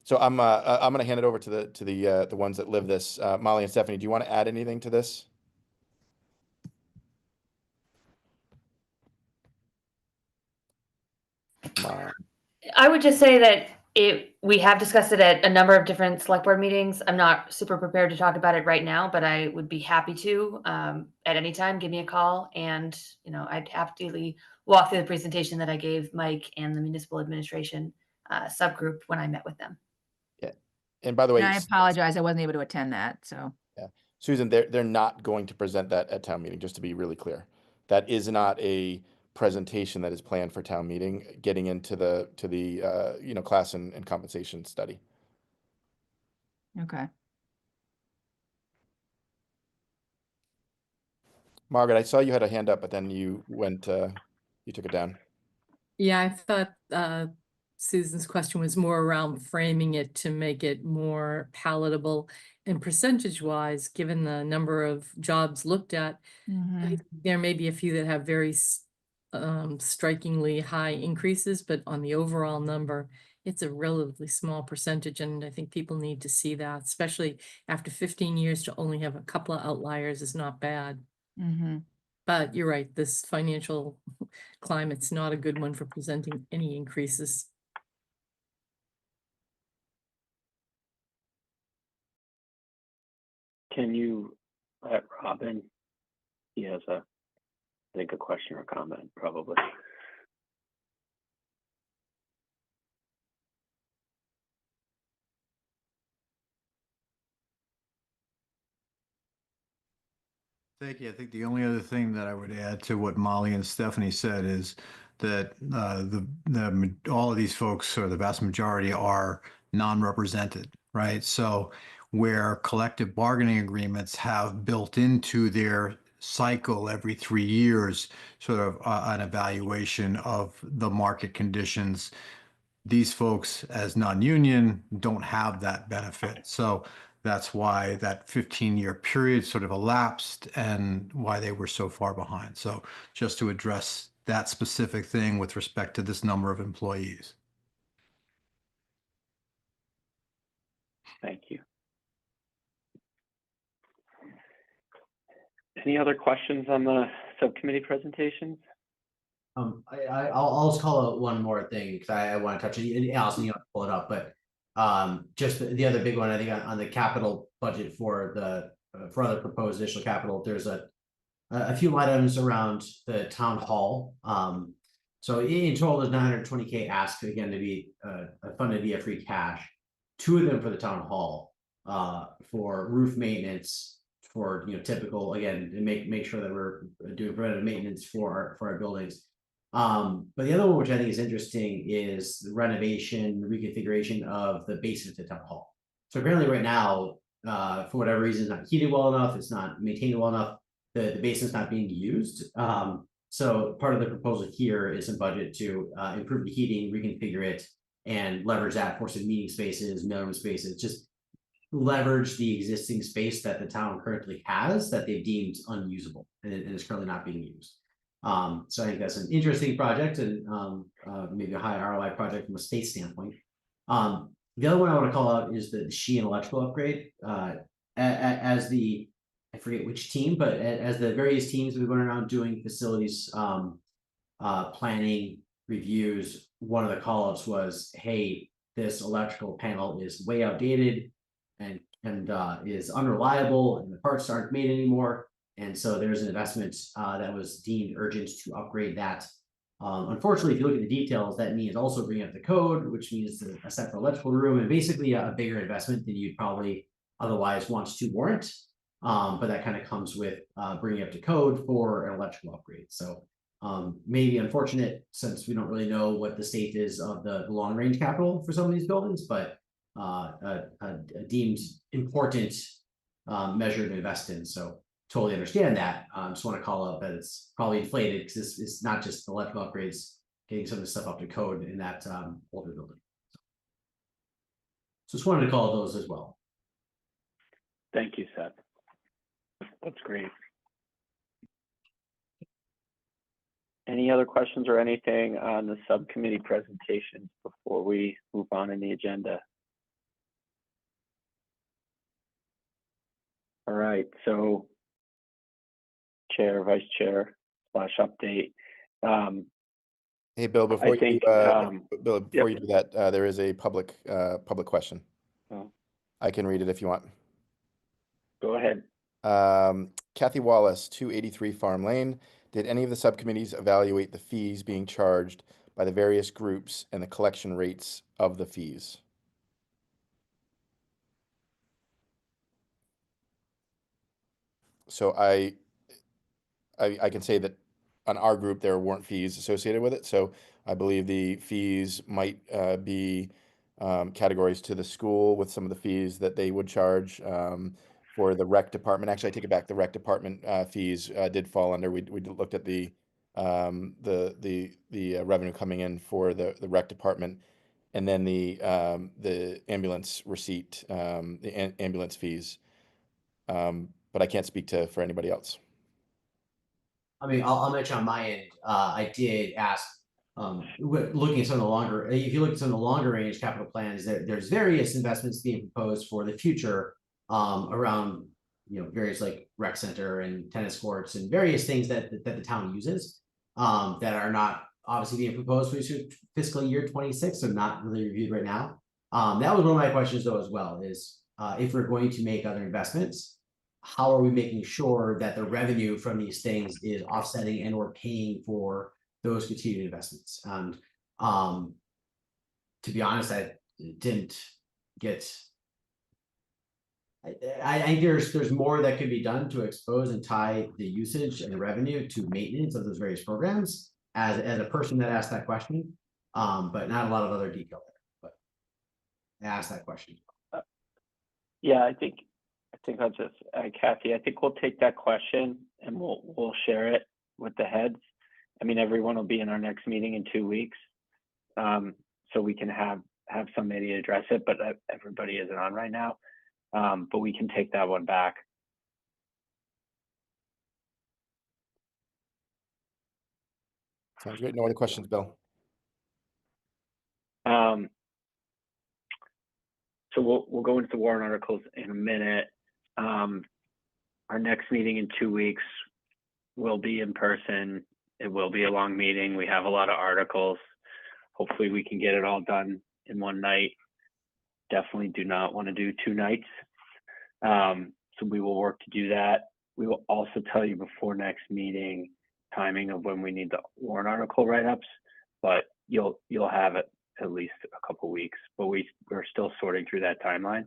So I'm going to hand it over to the ones that live this. Molly and Stephanie, do you want to add anything to this? I would just say that we have discussed it at a number of different select board meetings. I'm not super prepared to talk about it right now, but I would be happy to at any time. Give me a call, and I'd happily walk through the presentation that I gave Mike and the municipal administration subgroup when I met with them. Yeah, and by the way, I apologize, I wasn't able to attend that. So yeah, Susan, they're not going to present that at town meeting. Just to be really clear, that is not a presentation that is planned for town meeting, getting into the class and compensation study. okay. Margaret, I saw you had a hand up, but then you took it down. Yeah, I thought Susan's question was more around framing it to make it more palatable, and percentage-wise, given the number of jobs looked at, there may be a few that have very strikingly high increases, but on the overall number, it's a relatively small percentage, and I think people need to see that, especially after 15 years to only have a couple of outliers is not bad. Mm-hmm. But you're right, this financial climate's not a good one for presenting any increases. Can you let Robin? He has I think a question or comment, probably. Thank you. I think the only other thing that I would add to what Molly and Stephanie said is that all of these folks, or the vast majority, are non-represented, right? So where collective bargaining agreements have built into their cycle every 3 years, sort of an evaluation of the market conditions, these folks as non-union don't have that benefit. So that's why that 15-year period sort of elapsed and why they were so far behind. So just to address that specific thing with respect to this number of employees. Thank you. Any other questions on the subcommittee presentations? I'll just call out one more thing because I want to touch it. And Allison, you have to pull it up, but just the other big one, I think on the capital budget for the for other proposed additional capital, there's a few items around the town hall. So in total, there's 920K asked again to be funded via free cash. 2 of them for the town hall for roof maintenance, for typical, again, to make sure that we're doing preventative maintenance for our buildings. But the other one, which I think is interesting, is the renovation, reconfiguration of the basement at town hall. So apparently right now, for whatever reason, it's not heated well enough, it's not maintained well enough, the basement's not being used. So part of the proposal here is a budget to improve the heating, reconfigure it, and leverage that for some meeting spaces, mailroom spaces, just leverage the existing space that the town currently has that they've deemed unusable and is currently not being used. So I think that's an interesting project and maybe a high ROI project from a space standpoint. The other one I want to call out is the Sheehan electrical upgrade. As the, I forget which team, but as the various teams have been going around doing facilities planning reviews, one of the call outs was, hey, this electrical panel is way outdated and is unreliable and the parts aren't made anymore. And so there's an investment that was deemed urgent to upgrade that. Unfortunately, if you look at the details, that means also bringing up the code, which means a separate electrical room and basically a bigger investment than you'd probably otherwise want to warrant. But that kind of comes with bringing up to code for an electrical upgrade. So maybe unfortunate since we don't really know what the state is of the long range capital for some of these buildings, but a deemed important measure to invest in. So totally understand that. Just want to call out that it's probably inflated because it's not just the electrical upgrades, getting some of the stuff up to code in that older building. So just wanted to call those as well. Thank you, Seth. That's great. Any other questions or anything on the subcommittee presentations before we move on in the agenda? All right, so Chair, Vice Chair / update. Hey, Bill, before I think, Bill, before you do that, there is a public question. Oh. I can read it if you want. Go ahead. Kathy Wallace, 283 Farm Lane. Did any of the subcommittees evaluate the fees being charged by the various groups and the collection rates of the fees? So I can say that on our group, there weren't fees associated with it. So I believe the fees might be categories to the school with some of the fees that they would charge for the rec department. Actually, I take it back. The rec department fees did fall under. We looked at the revenue coming in for the rec department, and then the ambulance receipt, the ambulance fees. But I can't speak for anybody else. I mean, I'll mention on my end, I did ask looking at some of the longer, if you look at some of the longer range capital plans, there's various investments being proposed for the future around, various like rec center and tennis courts and various things that the town uses that are not obviously being proposed for fiscal year 26, so not really reviewed right now. That was one of my questions though as well, is if we're going to make other investments, how are we making sure that the revenue from these things is offsetting and or paying for those continued investments? And to be honest, I didn't get. I think there's more that could be done to expose and tie the usage and the revenue to maintenance of those various programs as a person that asked that question, but not a lot of other detail there. But I asked that question. Yeah, I think I'll just, Kathy, I think we'll take that question and we'll share it with the heads. I mean, everyone will be in our next meeting in 2 weeks, so we can have somebody address it, but everybody isn't on right now. But we can take that one back. Sounds great. No other questions, Bill? So we'll go into the warrant articles in a minute. Our next meeting in 2 weeks will be in person. It will be a long meeting. We have a lot of articles. Hopefully we can get it all done in one night. Definitely do not want to do 2 nights. So we will work to do that. We will also tell you before next meeting timing of when we need the warrant article write-ups, but you'll have it at least a couple weeks, but we're still sorting through that timeline.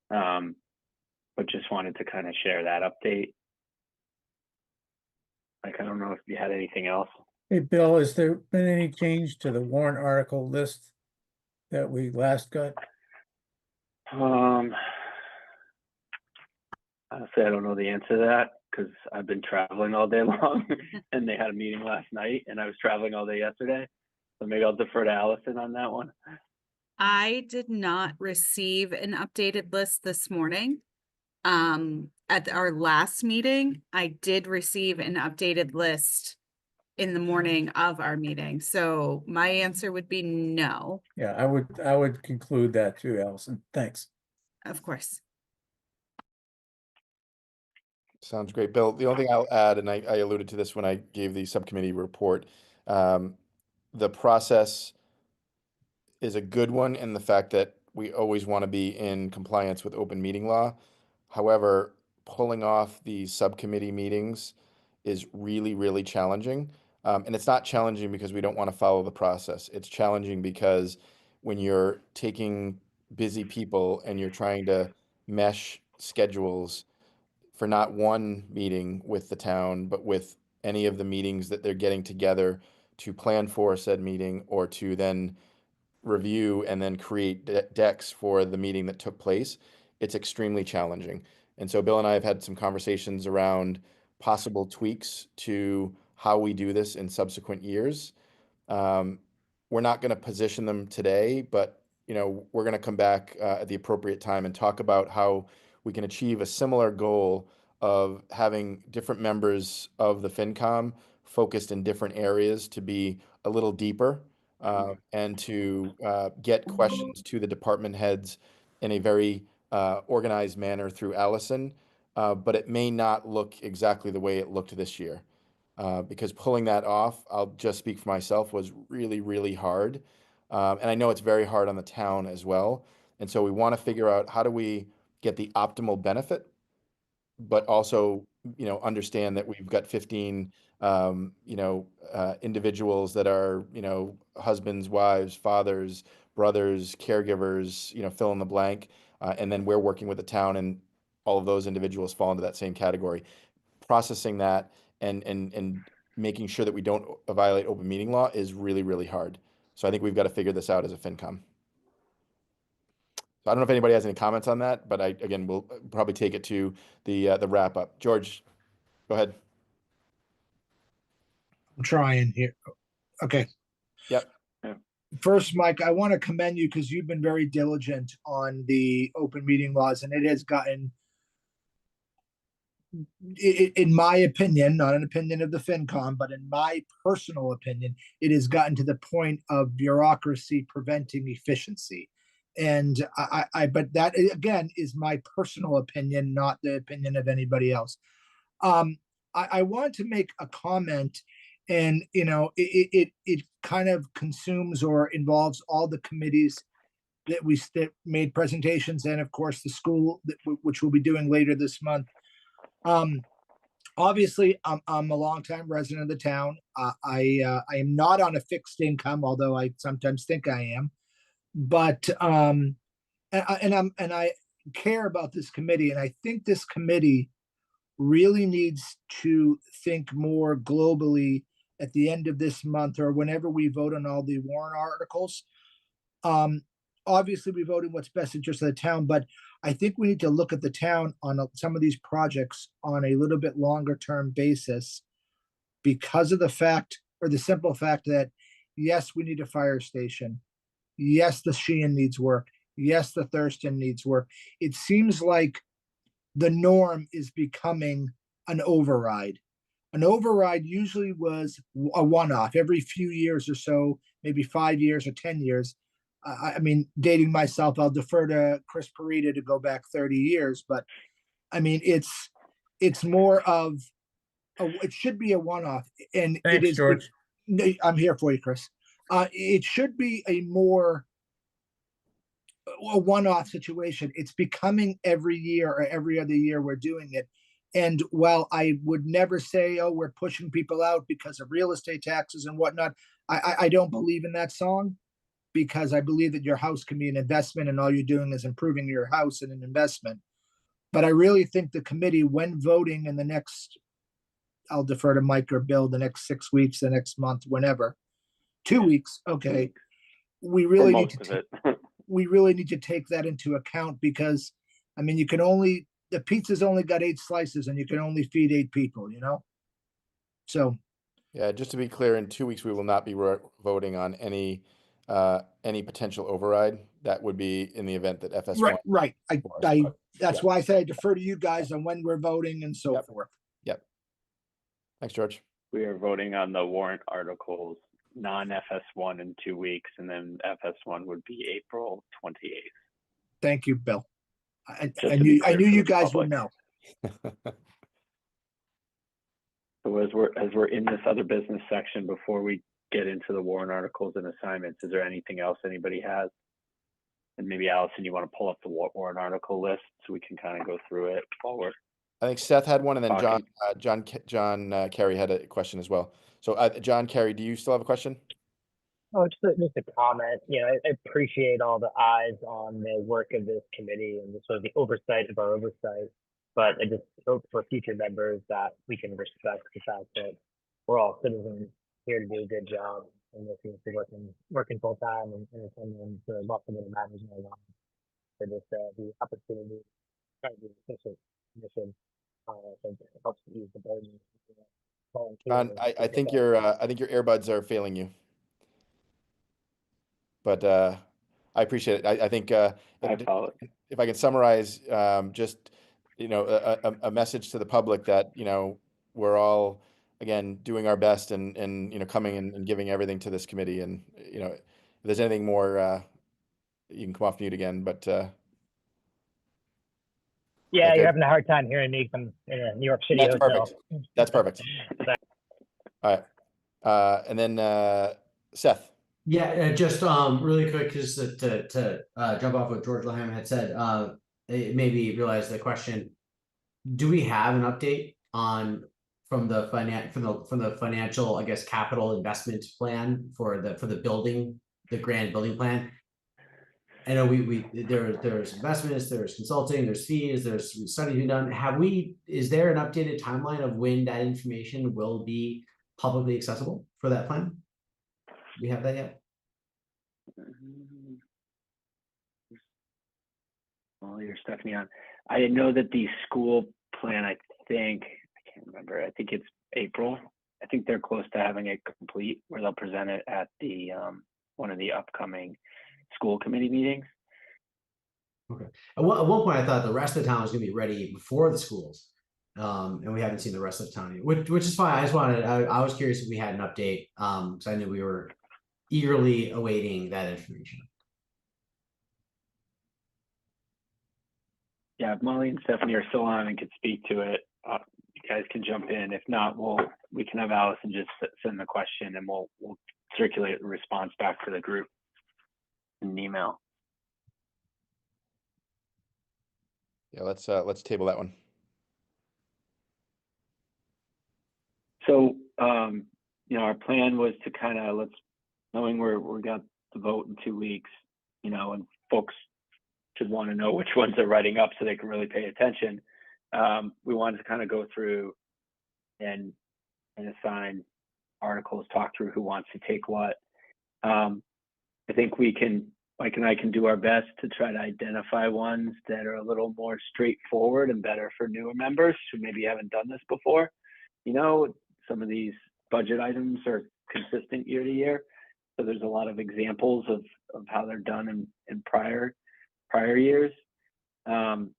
But just wanted to kind of share that update. Like, I don't know if you had anything else. Hey, Bill, has there been any change to the warrant article list that we last got? Honestly, I don't know the answer to that because I've been traveling all day long and they had a meeting last night and I was traveling all day yesterday. So maybe I'll defer to Allison on that one. I did not receive an updated list this morning. At our last meeting, I did receive an updated list in the morning of our meeting. So my answer would be no. Yeah, I would conclude that too, Allison. Thanks. Of course. Sounds great, Bill. The only thing I'll add, and I alluded to this when I gave the subcommittee report, the process is a good one in the fact that we always want to be in compliance with open meeting law. However, pulling off the subcommittee meetings is really, really challenging. And it's not challenging because we don't want to follow the process. It's challenging because when you're taking busy people and you're trying to mesh schedules for not one meeting with the town, but with any of the meetings that they're getting together to plan for said meeting or to then review and then create decks for the meeting that took place, it's extremely challenging. And so Bill and I have had some conversations around possible tweaks to how we do this in subsequent years. We're not going to position them today, but we're going to come back at the appropriate time and talk about how we can achieve a similar goal of having different members of the FinCom focused in different areas to be a little deeper and to get questions to the department heads in a very organized manner through Allison. But it may not look exactly the way it looked this year. Because pulling that off, I'll just speak for myself, was really, really hard. And I know it's very hard on the town as well. And so we want to figure out how do we get the optimal benefit, but also, understand that we've got 15, individuals that are, husbands, wives, fathers, brothers, caregivers, fill in the blank. And then we're working with the town and all of those individuals fall into that same category. Processing that and making sure that we don't violate open meeting law is really, really hard. So I think we've got to figure this out as a FinCom. So I don't know if anybody has any comments on that, but again, we'll probably take it to the wrap up. George, go ahead. I'm trying here. Okay. Yep. First, Mike, I want to commend you because you've been very diligent on the open meeting laws, and it has gotten in my opinion, not an opinion of the FinCom, but in my personal opinion, it has gotten to the point of bureaucracy preventing efficiency. And but that again is my personal opinion, not the opinion of anybody else. I want to make a comment, and it kind of consumes or involves all the committees that made presentations, and of course the school which we'll be doing later this month. Obviously, I'm a longtime resident of the town. I am not on a fixed income, although I sometimes think I am. But and I care about this committee, and I think this committee really needs to think more globally at the end of this month or whenever we vote on all the warrant articles. Obviously, we vote in what's best interest of the town, but I think we need to look at the town on some of these projects on a little bit longer term basis because of the fact, or the simple fact that, yes, we need a fire station. Yes, the Sheehan needs work. Yes, the Thurston needs work. It seems like the norm is becoming an override. An override usually was a one-off every few years or so, maybe 5 years or 10 years. I mean, dating myself, I'll defer to Chris Parita to go back 30 years, but I mean, it's more of it should be a one-off, and Thanks, it is. George. I'm here for you, Chris. It should be a one-off situation. It's becoming every year or every other year we're doing it. And while I would never say, oh, we're pushing people out because of real estate taxes and whatnot, I don't believe in that song, because I believe that your house can be an investment and all you're doing is improving your house and an investment. But I really think the committee, when voting in the next, I'll defer to Mike or Bill, the next 6 weeks, the next month, whenever, 2 weeks, okay, we really need to we really need to take that into account, because I mean, the pizza's only got 8 slices and you can only feed 8 people, So Yeah, just to be clear, in 2 weeks, we will not be voting on any potential override. That would be in the event that FS1. Right. That's why I say I defer to you guys on when we're voting and so forth. Yep. Thanks, George. We are voting on the warrant articles, non-FS1 in 2 weeks, and then FS1 would be April 28th. Thank you, Bill. I knew you guys would know. So as we're in this other business section, before we get into the warrant articles and assignments, is there anything else anybody has? And maybe Allison, you want to pull up the warrant article list so we can kind of go through it forward. I think Seth had one, and then John Kerry had a question as well. So John Kerry, do you still have a question? Oh, just a comment. I appreciate all the eyes on the work of this committee and sort of the oversight of our oversight. But I just hope for future members that we can respect the fact that we're all citizens here to do a good job, and this is working full time and attending to lots of other matters going on. For this the opportunity to try to be efficient mission. I think it helps to ease the burden. John, I think your earbuds are failing you. But I appreciate it. I think if I can summarize, just a message to the public that we're all, again, doing our best and coming and giving everything to this committee. And if there's anything more, you can come off mute again. But yeah, you're having a hard time hearing me. I'm in a New York City hotel. That's perfect. All right, and then Seth. Yeah, just really quick, just to jump off what George Leham had said. It made me realize the question: do we have an update from the financial, I guess, capital investment plan for the building, the grand building plan? I know there's investments, there's consulting, there's fees, there's studies being done. Is there an updated timeline of when that information will be publicly accessible for that plan? Do we have that yet? Well, you're Stephanie on. I know that the school plan, I can't remember. I think it's April. I think they're close to having it complete, where they'll present it at the one of the upcoming school committee meetings. Okay. At one point, I thought the rest of the town was going to be ready before the schools. And we haven't seen the rest of the town yet, which is fine. I was curious if we had an update, because I knew we were eagerly awaiting that information. Yeah, if Molly and Stephanie are still on and can speak to it, you guys can jump in. If not, we can have Allison just send the question and we'll circulate the response back to the group in an email. Yeah, let's table that one. So, our plan was to kind of knowing we got the vote in 2 weeks, and folks should want to know which ones they're writing up so they can really pay attention. We wanted to kind of go through and assign articles, talk through who wants to take what. I think Mike and I can do our best to try to identify ones that are a little more straightforward and better for newer members who maybe haven't done this before. Some of these budget items are consistent year to year. So there's a lot of examples of how they're done in prior years. And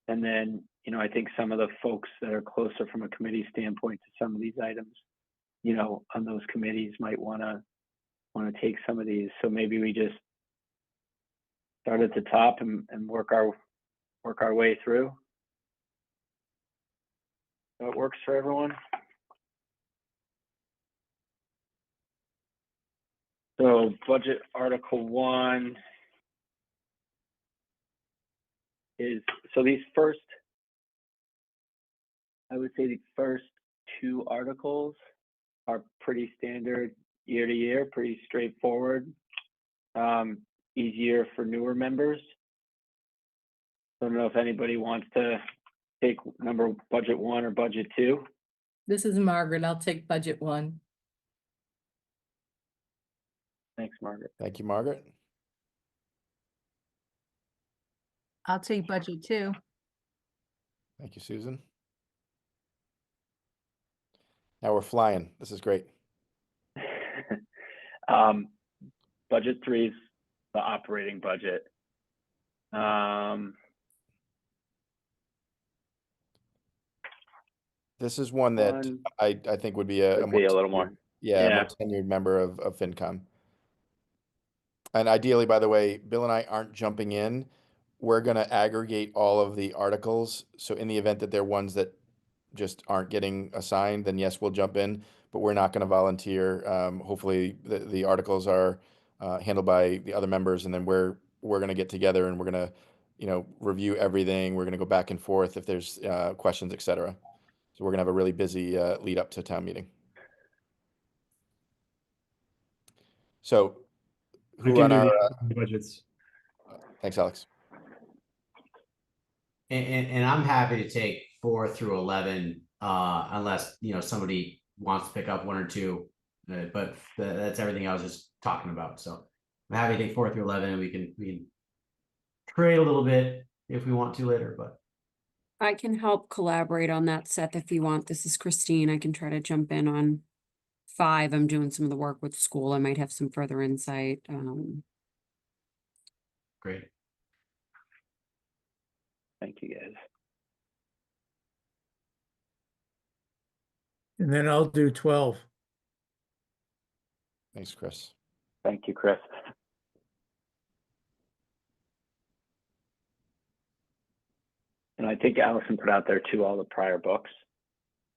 then, I think some of the folks that are closer from a committee standpoint to some of these items, on those committees might want to take some of these. So maybe we just start at the top and work our way through. So it works for everyone. So budget article 1 is, so these first, I would say the first 2 articles are pretty standard year to year, pretty straightforward, easier for newer members. I don't know if anybody wants to take budget 1 or budget 2. This is Margaret. I'll take budget 1. Thanks, Margaret. Thank you, Margaret. I'll take budget 2. Thank you, Susan. Now we're flying. This is great. Budget 3 is the operating budget. This is one that I think would be a little more. Yeah, more tenured member of FinCom. And ideally, by the way, Bill and I aren't jumping in. We're going to aggregate all of the articles. So in the event that there are ones that just aren't getting assigned, then yes, we'll jump in, but we're not going to volunteer. Hopefully the articles are handled by the other members, and then we're going to get together and we're going to, review everything. We're going to go back and forth if there's questions, et cetera. So we're going to have a really busy lead up to town meeting. So who on our budgets? Thanks, Alex. And I'm happy to take 4 through 11, unless somebody wants to pick up 1 or 2. But that's everything I was just talking about. So I'm happy to take 4 through 11, and we can trade a little bit if we want to later. But I can help collaborate on that, Seth, if you want. This is Christine. I can try to jump in on 5. I'm doing some of the work with school. I might have some further insight. Great. Thank you, guys. And then I'll do 12. Thanks, Chris. Thank you, Chris. And I think Allison put out there too all the prior books.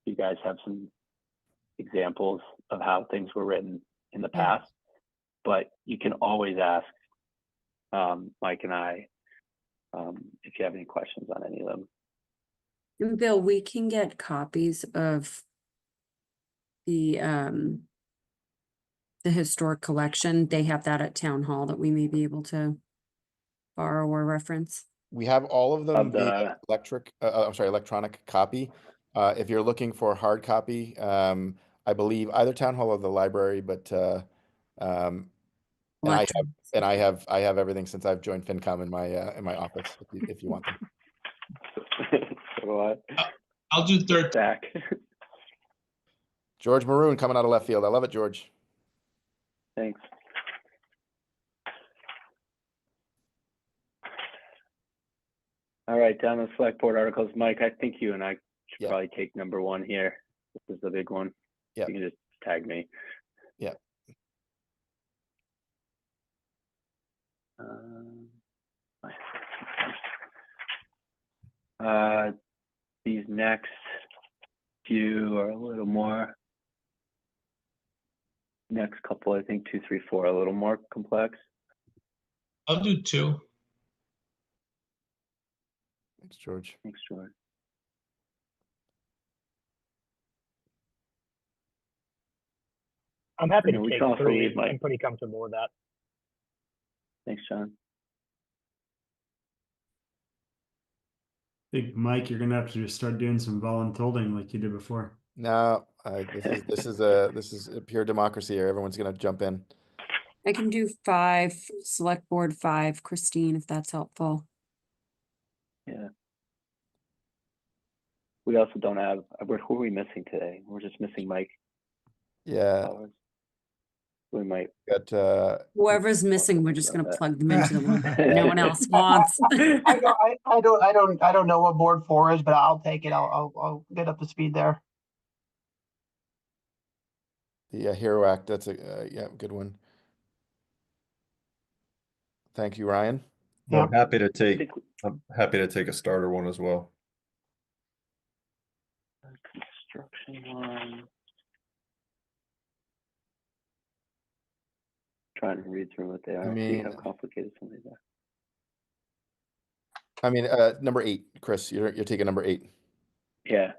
You guys have some examples of how things were written in the past, but you can always ask Mike and I if you have any questions on any of them. And Bill, we can get copies of the historic collection. They have that at town hall that we may be able to borrow or reference. We have all of them via electronic copy. If you're looking for a hard copy, I believe either town hall or the library, but and I have everything since I've joined FinCom in my office. If you want them. So do I. I'll do third back. George Maroon coming out of left field. I love it, George. Thanks. All right, down the select board articles. Mike, I think you and I Should probably take number 1 here. This is the big one. Yeah. You can just tag me. Yeah. These next few are a little more. Next couple, I think 2, 3, 4, are a little more complex. I'll do 2. Thanks, George. Thanks, George. I'm happy And to we take can also 3. leave Mike. I'm pretty comfortable with that. Thanks, John. I think, Mike, you're gonna have to just start doing some voluntolding like you did before. No, this is a pure democracy here. Everyone's gonna jump in. I can do 5, select board 5, Christine, if that's helpful. Yeah. We also don't have, who are we missing today? We're just missing Mike. Yeah. We might. Got Whoever's missing, we're just gonna that. plug them into the one that no one else wants. I don't know what board 4 is, but I'll take it. I'll get up to speed there. the Hero Act. That's a yeah, good one. Thank you, Ryan. Yeah. I'm happy to take a starter one as well. Construction one. Trying to read through what they are. See how complicated some of these are. I mean, number 8, Chris. You're taking number 8. Yeah.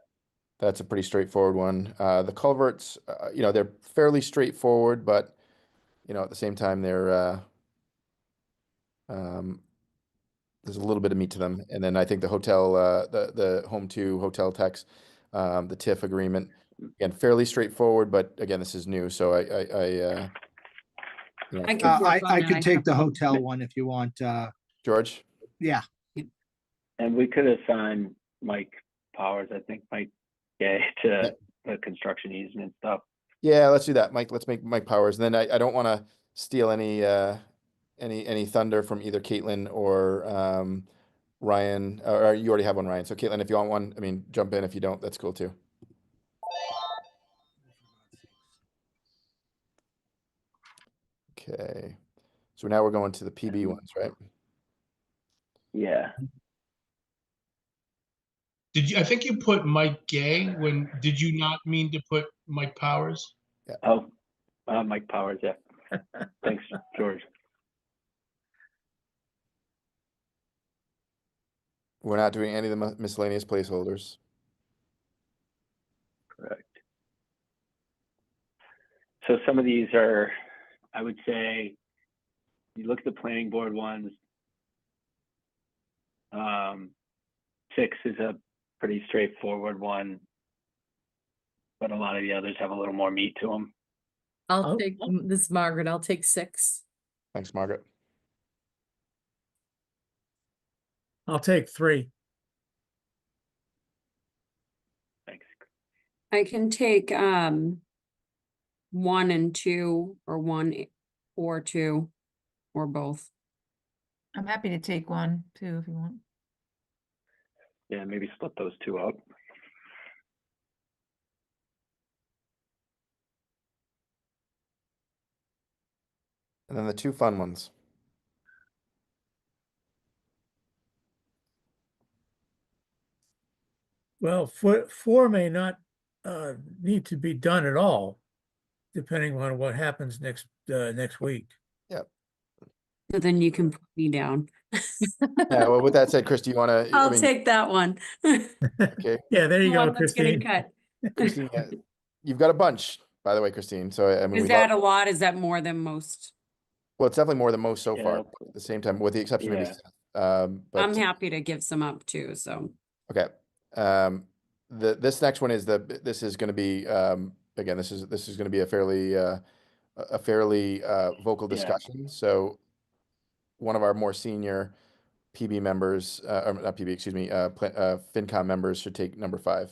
That's a pretty straightforward one. The culverts, you know, they're fairly straightforward, but you know, at the same time, they're there's a little bit of meat to them. And then I think the hotel, the home to hotel tax, the TIF agreement, again, fairly straightforward. But again, this is new, so you know, I could take the hotel one if you want. George. Yeah. And we could assign Mike Powers, I think, Mike Gay to the construction easement stuff. Yeah, let's do that, Mike. Let's make Mike Powers. And then I don't want to steal any thunder from either Caitlin or Ryan. Or you already have one, Ryan. So Caitlin, if you want one, I mean, jump in. If you don't, that's cool too. Okay. So now we're going to the PB ones, right? Yeah. I think you put Mike Gay did you not mean to put Mike Powers? Yeah. Oh, Mike Powers, yeah. Thanks, George. We're not doing any of the miscellaneous placeholders. Correct. So some of these are, I would say, you look at the planning board ones, 6 is a pretty straightforward one, but a lot of the others have a little more meat to them. I'll take, this is Margaret, I'll take 6. Thanks, Margaret. I'll take 3. Thanks. I can take 1 and 2, or 1 or 2, or both. I'm happy to take 1 too, if you want. Yeah, maybe split those 2 up. And then the 2 fun ones. Well, 4 may not need to be done at all, depending on what happens next week. Yep. So then you can put me down. Yeah, well, with that said, Chris, do you want to? I'll take that one. Okay. Yeah, there you The go, one that's getting Christine. cut. Christine, you've got a bunch, by the way, Christine. So I mean, Is that a lot? Is that more than most? Well, it's definitely more than most so Yeah. far. But at the same time, with the exception maybe. But I'm happy to give some up too. So okay. This next one is this is going to be again, this is going to be a fairly vocal discussion. So one of our more senior PB members, or not PB, excuse me, FinCom members should take number 5.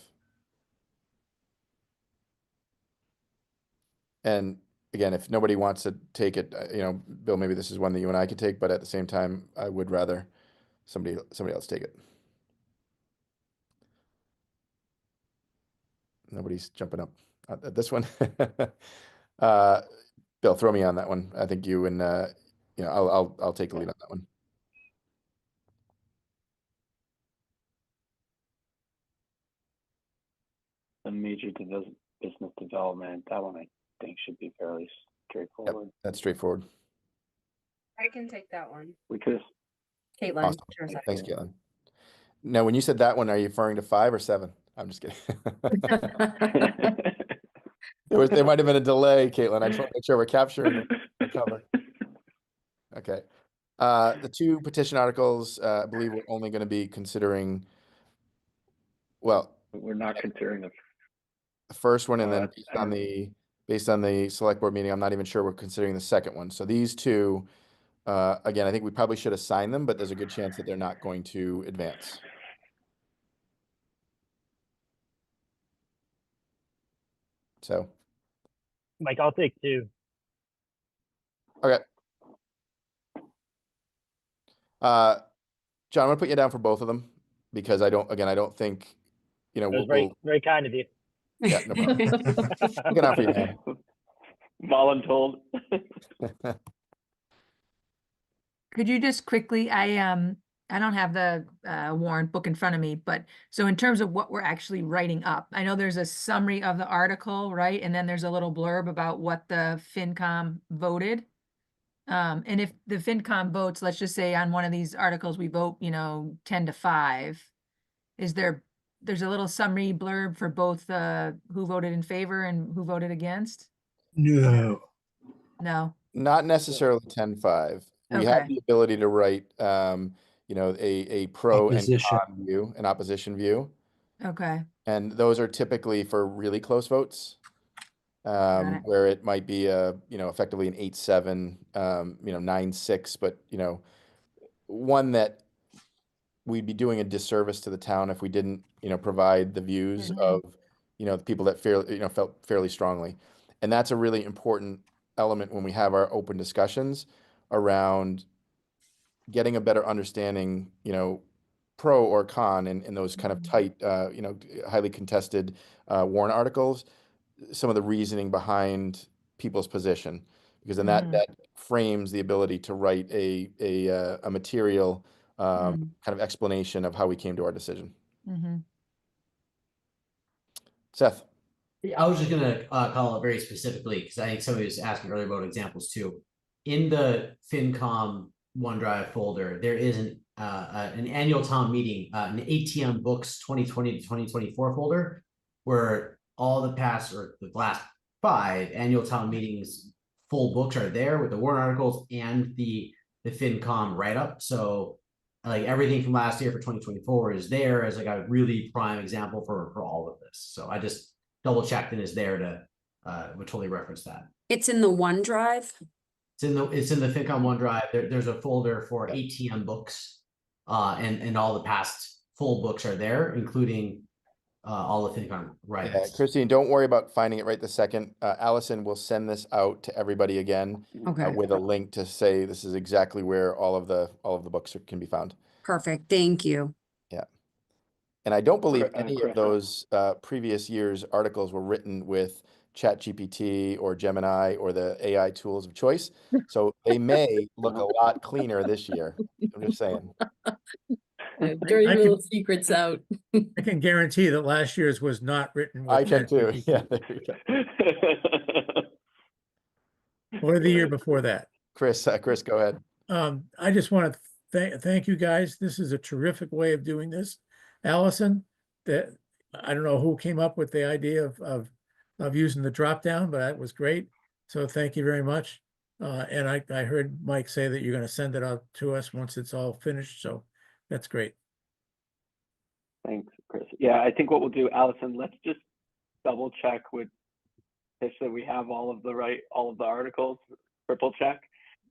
And again, if nobody wants to take it, you know, Bill, maybe this is one that you and I could take, but at the same time, I would rather somebody else take it. Nobody's jumping up at this one. Bill, throw me on that one. I think you and you know, I'll take the lead on that one. The major business development, that one I think should be fairly straightforward. Yep, that's straightforward. I can take that one. We could. Caitlin. Awesome. Thanks, Caitlin. Now, when you said that one, are you referring to 5 or 7? I'm just kidding. There might have been a delay, Caitlin. I just want to make sure we're capturing the cover. Okay. The 2 petition articles, I believe we're only going to be considering, well, we're not considering the first one, and then I based on the select board meeting, I'm not even sure we're considering the second one. So these 2, again, I think we probably should assign them, but there's a good chance that they're not going to advance. So, Mike, I'll take 2. okay. John, I'm gonna put you down for both of them because I don't think, you know, That was very kind of you. Yeah, no problem. Looking out for you, man. Voluntold. Could you just quickly, I don't have the warrant book in front of me, but so in terms of what we're actually writing up, I know there's a summary of the article, right? And then there's a little blurb about what the FinCom voted. And if the FinCom votes, let's just say on one of these articles, we vote, 10-5, there's a little summary blurb for both who voted in favor and who voted against? No. No. Not necessarily 10-5. We have Okay. the ability to write, a pro Opposition. and con view, an opposition view, Okay. and those are typically for really close votes, it. where it might be effectively an 8-7, 9-6, but one that we'd be doing a disservice to the town if we didn't, provide the views of, the people that felt fairly strongly. And that's a really important element when we have our open discussions around getting a better understanding, pro or con in those kind of tight, highly contested warrant articles, some of the reasoning behind people's position, because then that frames the ability to write a material kind of explanation of how we came to our decision. Seth. I was just gonna call it very specifically because I think somebody was asking earlier about examples too. In the FinCom OneDrive folder, there is an annual town meeting, an ATM Books 2020 to 2024 folder, where all the past or the last 5 annual town meetings full books are there with the warrant articles and the FinCom write-up. So like everything from last year for 2024 is there as like a really prime example for all of this. So I just double checked and is there to would totally reference that. It's in the OneDrive. It's in the FinCom OneDrive. There's a folder for ATM books, and all the past full books are there, including all the FinCom write-ups. Yeah, Christine, don't worry about finding it right this second. Allison will send this out to everybody again with a link to say this is exactly where all of the books can be found. Perfect. Thank you. Yeah. And I don't believe any of those previous year's articles were written with ChatGPT or Gemini or the AI tools of choice. So they may look a lot cleaner this year. I'm just saying. Dirty little secrets out. I can guarantee that last year's was not written with I can too. ChatGPT. Yeah, there you go. Or the year before that. Chris, go ahead. I just want to thank you guys. This is a terrific way of doing this. Allison, that I don't know who came up with the idea of using the drop down, but that was great. So thank you very much. And I heard Mike say that you're going to send it out to us once it's all finished. So that's great. Thanks, Chris. Yeah, I think what we'll do, Allison, let's just double check with Tish that we have all of the articles, triple check.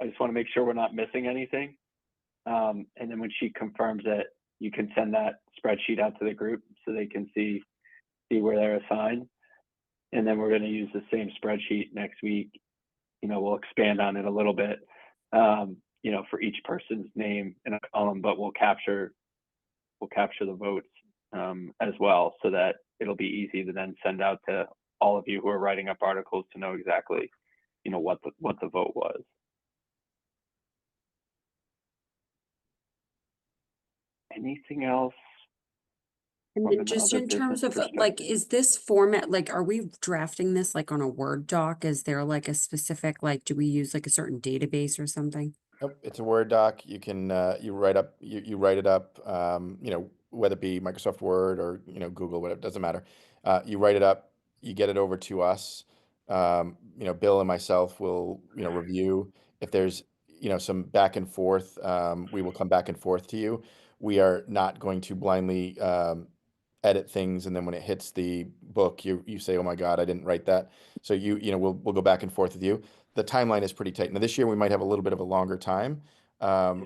I just want to make sure we're not missing anything. And then when she confirms it, you can send that spreadsheet out to the group so they can see where they're assigned. And then we're going to use the same spreadsheet next week. We'll expand on it a little bit, for each person's name in a column, but we'll capture the votes as well, so that it'll be easy to then send out to all of you who are writing up articles to know exactly, you know, what the vote was. Anything else? And from then an just other in terms business of like, perspective? is this format, like, are we drafting this like on a Word doc? Is there like a specific, like, do we use like a certain database or something? Nope, it's a Word doc. You can you write it up. You know, whether it be Microsoft Word or, you know, Google, whatever, doesn't matter. You write it up. You get it over to us. You know, Bill and myself will, you know, review. If there's, you know, some back and forth, we will come back and forth to you. We are not going to blindly edit things, and then when it hits the book, you say, "Oh my God, I didn't write that." So you know, we'll go back and forth with you. The timeline is pretty tight. Now, this year we might have a little bit of a longer time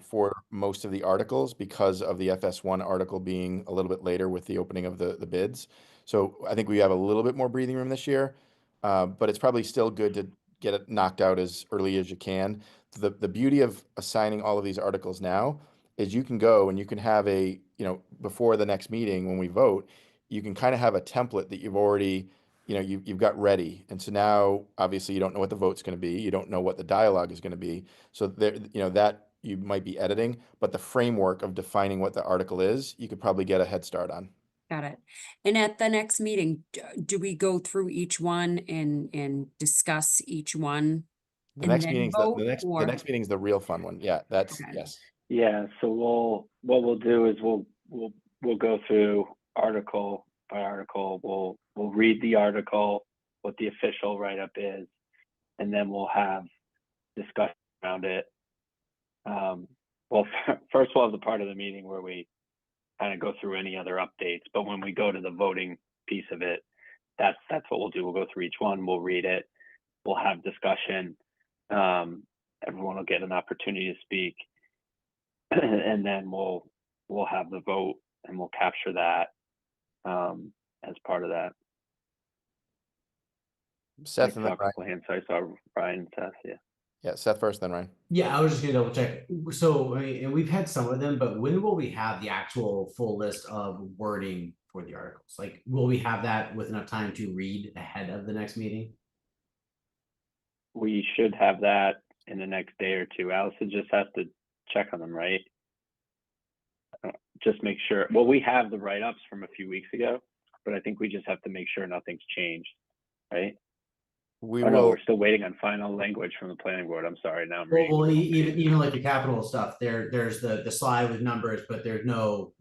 for most of the articles because of the FS1 article being a little bit later with the opening of the bids. So I think we have a little bit more breathing room this year, but it's probably still good to get it knocked out as early as you can. The beauty of assigning all of these articles now is you can go and you can have a, you know, before the next meeting when we vote, you can kind of have a template that you've already, you know, you've got ready. And so now obviously you don't know what the vote's going to be. You don't know what the dialogue is going to be. So there, you know, that you might be editing, but the framework of defining what the article is, you could probably get a head start on. Got it. And at the next meeting, do we go through each one and discuss each one? The And next then meeting's vote, the next or- meeting's the real fun one. Yeah, that's Okay. yes. Yeah, so what we'll do is we'll go through article by article. We'll read the article, what the official write-up is, and then we'll have discussion around it. Well, first we'll have the part of the meeting where we kind of go through any other updates, but when we go to the voting piece of it, that's what we'll do. We'll go through each one, we'll read it, we'll have discussion. Everyone will get an opportunity to speak. And then we'll have the vote and we'll capture that as part of that. Seth and then Talk a couple hands, so I saw Ryan and Seth, yeah. Yeah, Seth first, then Ryan. Yeah, I was just gonna double check. So, I mean, and we've had some of them, but when will we have the actual full list of wording for the articles? Like, will we have that with enough time to read ahead of the next meeting? We should have that in the next day or two. Allison just has to check on them, right? Just make sure. Well, we have the write-ups from a few weeks ago, but I think we just have to make sure nothing's changed, right? We Oh, no, will. we're still waiting on final language from the planning board. I'm sorry. Now I'm Well, reading. well, even like the capital stuff, there's the slide with numbers, but there's no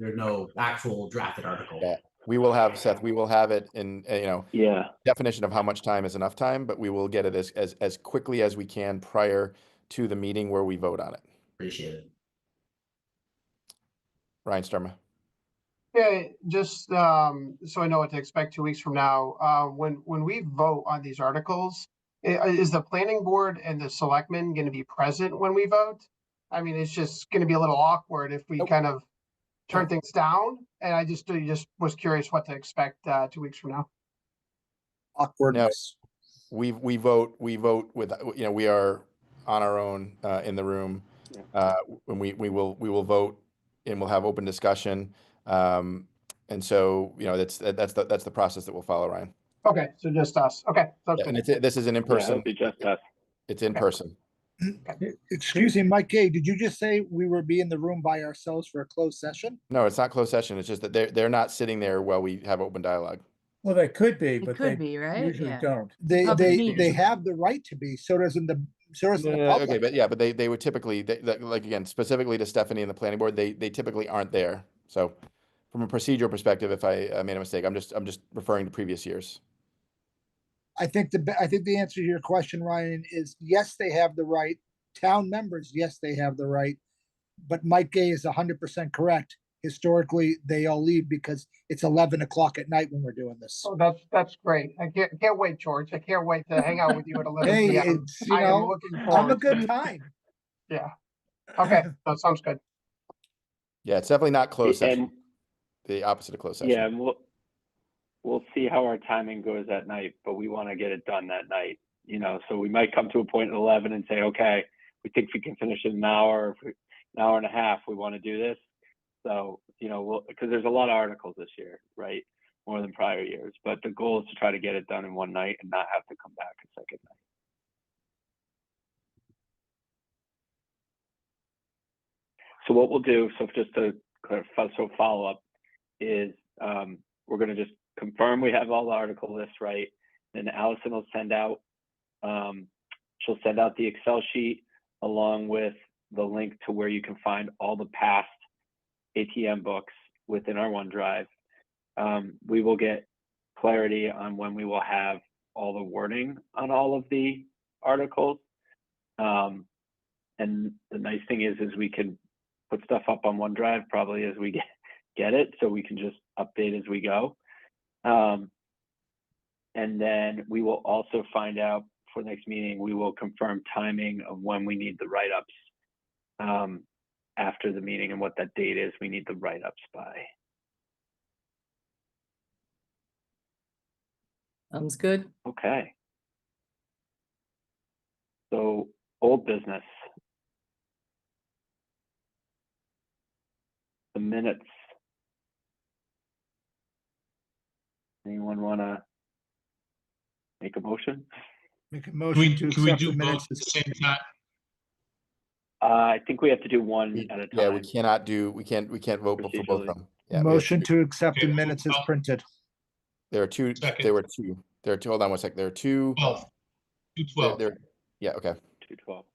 actual drafted article. Yeah, we will have, Seth, we will have it in, you know, Yeah. definition of how much time is enough time, but we will get it as quickly as we can prior to the meeting where we vote on it. Appreciate it. Ryan Sturma. Yeah, just so I know what to expect 2 weeks from now. When we vote on these articles, is the planning board and the selectmen going to be present when we vote? I mean, it's just going to be a little awkward if we kind of turn things down. And I just was curious what to expect 2 weeks from now. Awkwardness. No, we vote with, you know, we are on our own in the room. When we will vote and we'll have open discussion. And so, you know, that's the process that we'll follow, Ryan. Okay, so just us. Okay, sounds And good. this is an in-person. Yeah, it'll be just us. It's in person. Excuse me, Mike Gay, did you just say we were be in the room by ourselves for a closed session? No, it's not closed session. It's just that they're not sitting there while we have open dialogue. Well, they could be, but could they be, right? usually Yeah. don't. They have the right to be, so doesn't the public. Okay, but yeah, but they would typically, like, again, specifically to Stephanie and the planning board, they typically aren't there. So from a procedural perspective, if I made a mistake, I'm just referring to previous years. I think the answer to your question, Ryan, is yes, they have the right. Town members, yes, they have the right. But Mike Gay is 100% correct. Historically, they all leave because it's 11 o'clock at night when we're doing this. Oh, that's great. I can't wait, George. I can't wait to hang out with you at 11 Hey, p.m. it's, you I am know, looking I'm forward a good to it. time. Yeah. Okay, that sounds good. Yeah, it's definitely not closed session. And The opposite of closed session. yeah, we'll see how our timing goes at night, but we want to get it done that night, you know, so we might come to a point at 11 and say, okay, we think we can finish in an hour, an hour and a half, we want to do this. So, you know, because there's a lot of articles this year, right? more than prior years, but the goal is to try to get it done in one night and not have to come back a second night. So what we'll do, so just to clarify, so follow up is we're going to just confirm we have all the article lists right. Then Allison will send out, she'll send out the Excel sheet along with the link to where you can find all the past ATM books within our OneDrive. We will get clarity on when we will have all the wording on all of the articles. And the nice thing is we can put stuff up on OneDrive probably as we get it, so we can just update as we go. And then we will also find out for next meeting, we will confirm timing of when we need the write-ups after the meeting and what that date is we need the write-ups by. Sounds good. Okay. So old business. The minutes. Anyone want to make a motion? Make a Can motion to we accept do the both minutes. at the same time? I think we have to do one at a time. Yeah, we cannot do, we can't vote for both of Procedurally. them. Yeah, we have Motion to accept the Okay, minutes as printed. There are two, Second. there were two, hold on one sec, there are two. 12. 212. Yeah, okay. 212.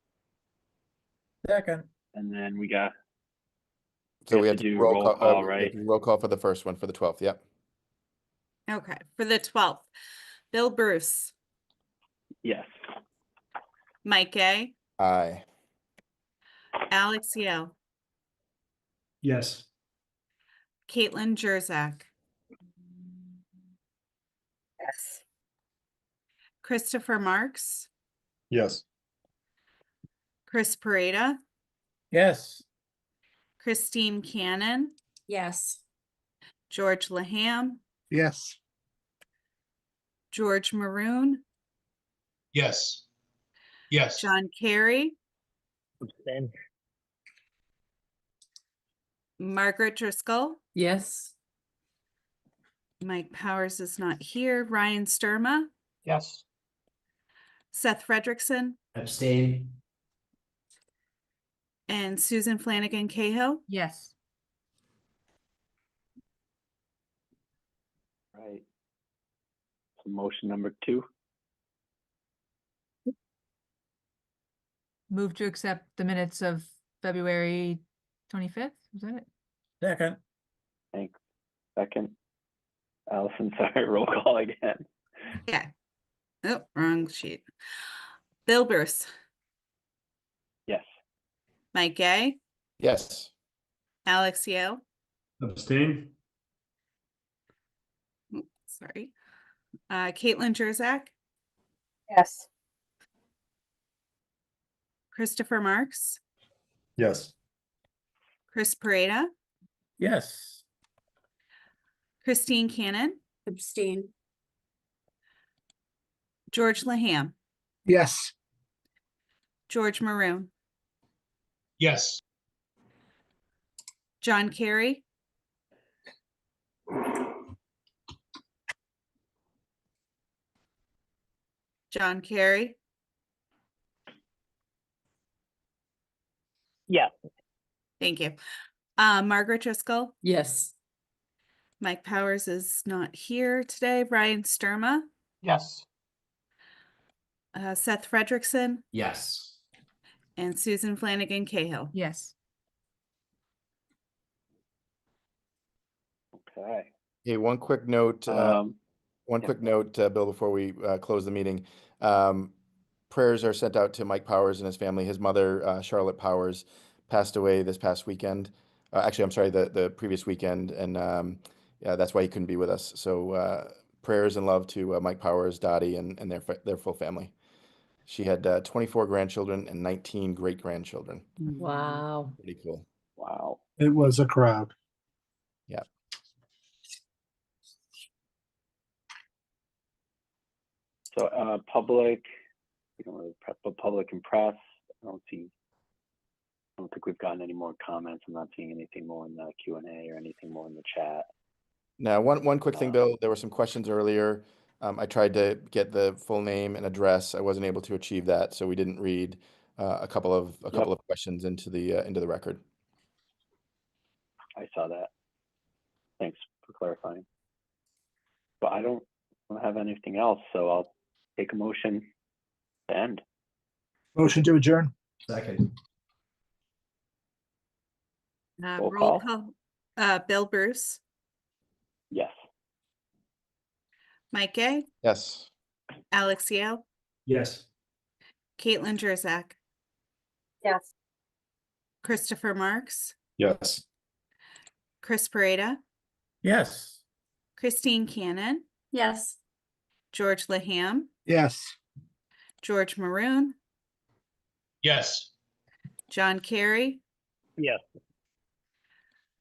Second. And then we got, So we we have have to to do roll roll call, call, we have right? to roll call for the first one, for the 12th, yep. Okay, for the 12th, Bill Bruce, yes. Mike Gay, Aye. Alex Yale, Yes. Caitlin Jerzak, Yes. Christopher Marks, Yes. Chris Pareda, Yes. Christine Cannon, Yes. George Laham, Yes. George Maroon, Yes. Yes. John Kerry, Abstain. Margaret Driscoll, Yes. Mike Powers is not here, Ryan Sturma, Yes. Seth Fredrickson, Abstain. and Susan Flanagan Cahill. Yes. Right. So motion number 2. Move to accept the minutes of February 25th. Was that it? Second. Thanks. Second. Allison, sorry, roll call again. Yeah. Oh, wrong sheet. Bill Bruce, Yes. Mike Gay, Yes. Alex Yale, Abstain. sorry, Caitlin Jerzak, Yes. Christopher Marks, Yes. Chris Pareda, Yes. Christine Cannon, Abstain. George Laham, Yes. George Maroon, Yes. John Kerry, John Kerry, Yes. thank you. Margaret Driscoll, Yes. Mike Powers is not here today, Ryan Sturma, Yes. Seth Fredrickson, Yes. and Susan Flanagan Cahill. Yes. Okay. Hey, one quick note, Bill, before we close the meeting. Prayers are sent out to Mike Powers and his family. His mother, Charlotte Powers, passed away this past weekend. Actually, I'm sorry, the previous weekend, and yeah, that's why he couldn't be with us. So prayers and love to Mike Powers, Dottie, and their full family. She had 24 grandchildren and 19 great-grandchildren. Wow. Pretty cool. Wow. It was a crowd. Yeah. So public, we don't really prep, but public and press. I don't think we've gotten any more comments. I'm not seeing anything more in the Q&A or anything more in the chat. Now, one quick thing, Bill, there were some questions earlier. I tried to get the full name and address. I wasn't able to achieve that, so we didn't read a couple of questions into the record. I saw that. Thanks for clarifying. But I don't have anything else, so I'll take a motion to end. Motion to adjourn. Second. Roll Roll call. call. Bill Bruce, Yes. Mike Gay, Yes. Alex Yale, Yes. Caitlin Jurzak, Yes. Christopher Marks, Yes. Chris Pareda, Yes. Christine Cannon, Yes. George Laham, Yes. George Maroon, Yes. John Kerry, Yes.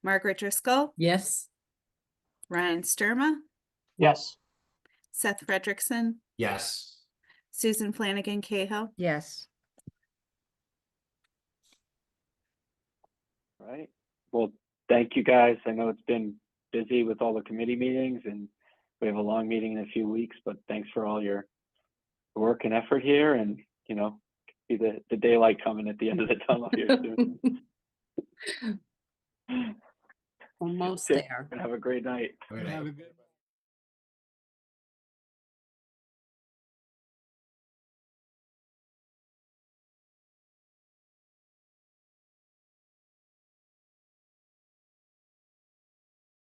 Margaret Driscoll, Yes. Ryan Sturma, Yes. Seth Fredrickson, Yes. Susan Flanagan Cahill. Yes. All right. Well, thank you guys. I know it's been busy with all the committee meetings and we have a long meeting in a few weeks, but thanks for all your work and effort here, and see the daylight coming at the end of the tunnel here soon. Almost Take there. care and have a great night. Okay. Have a good.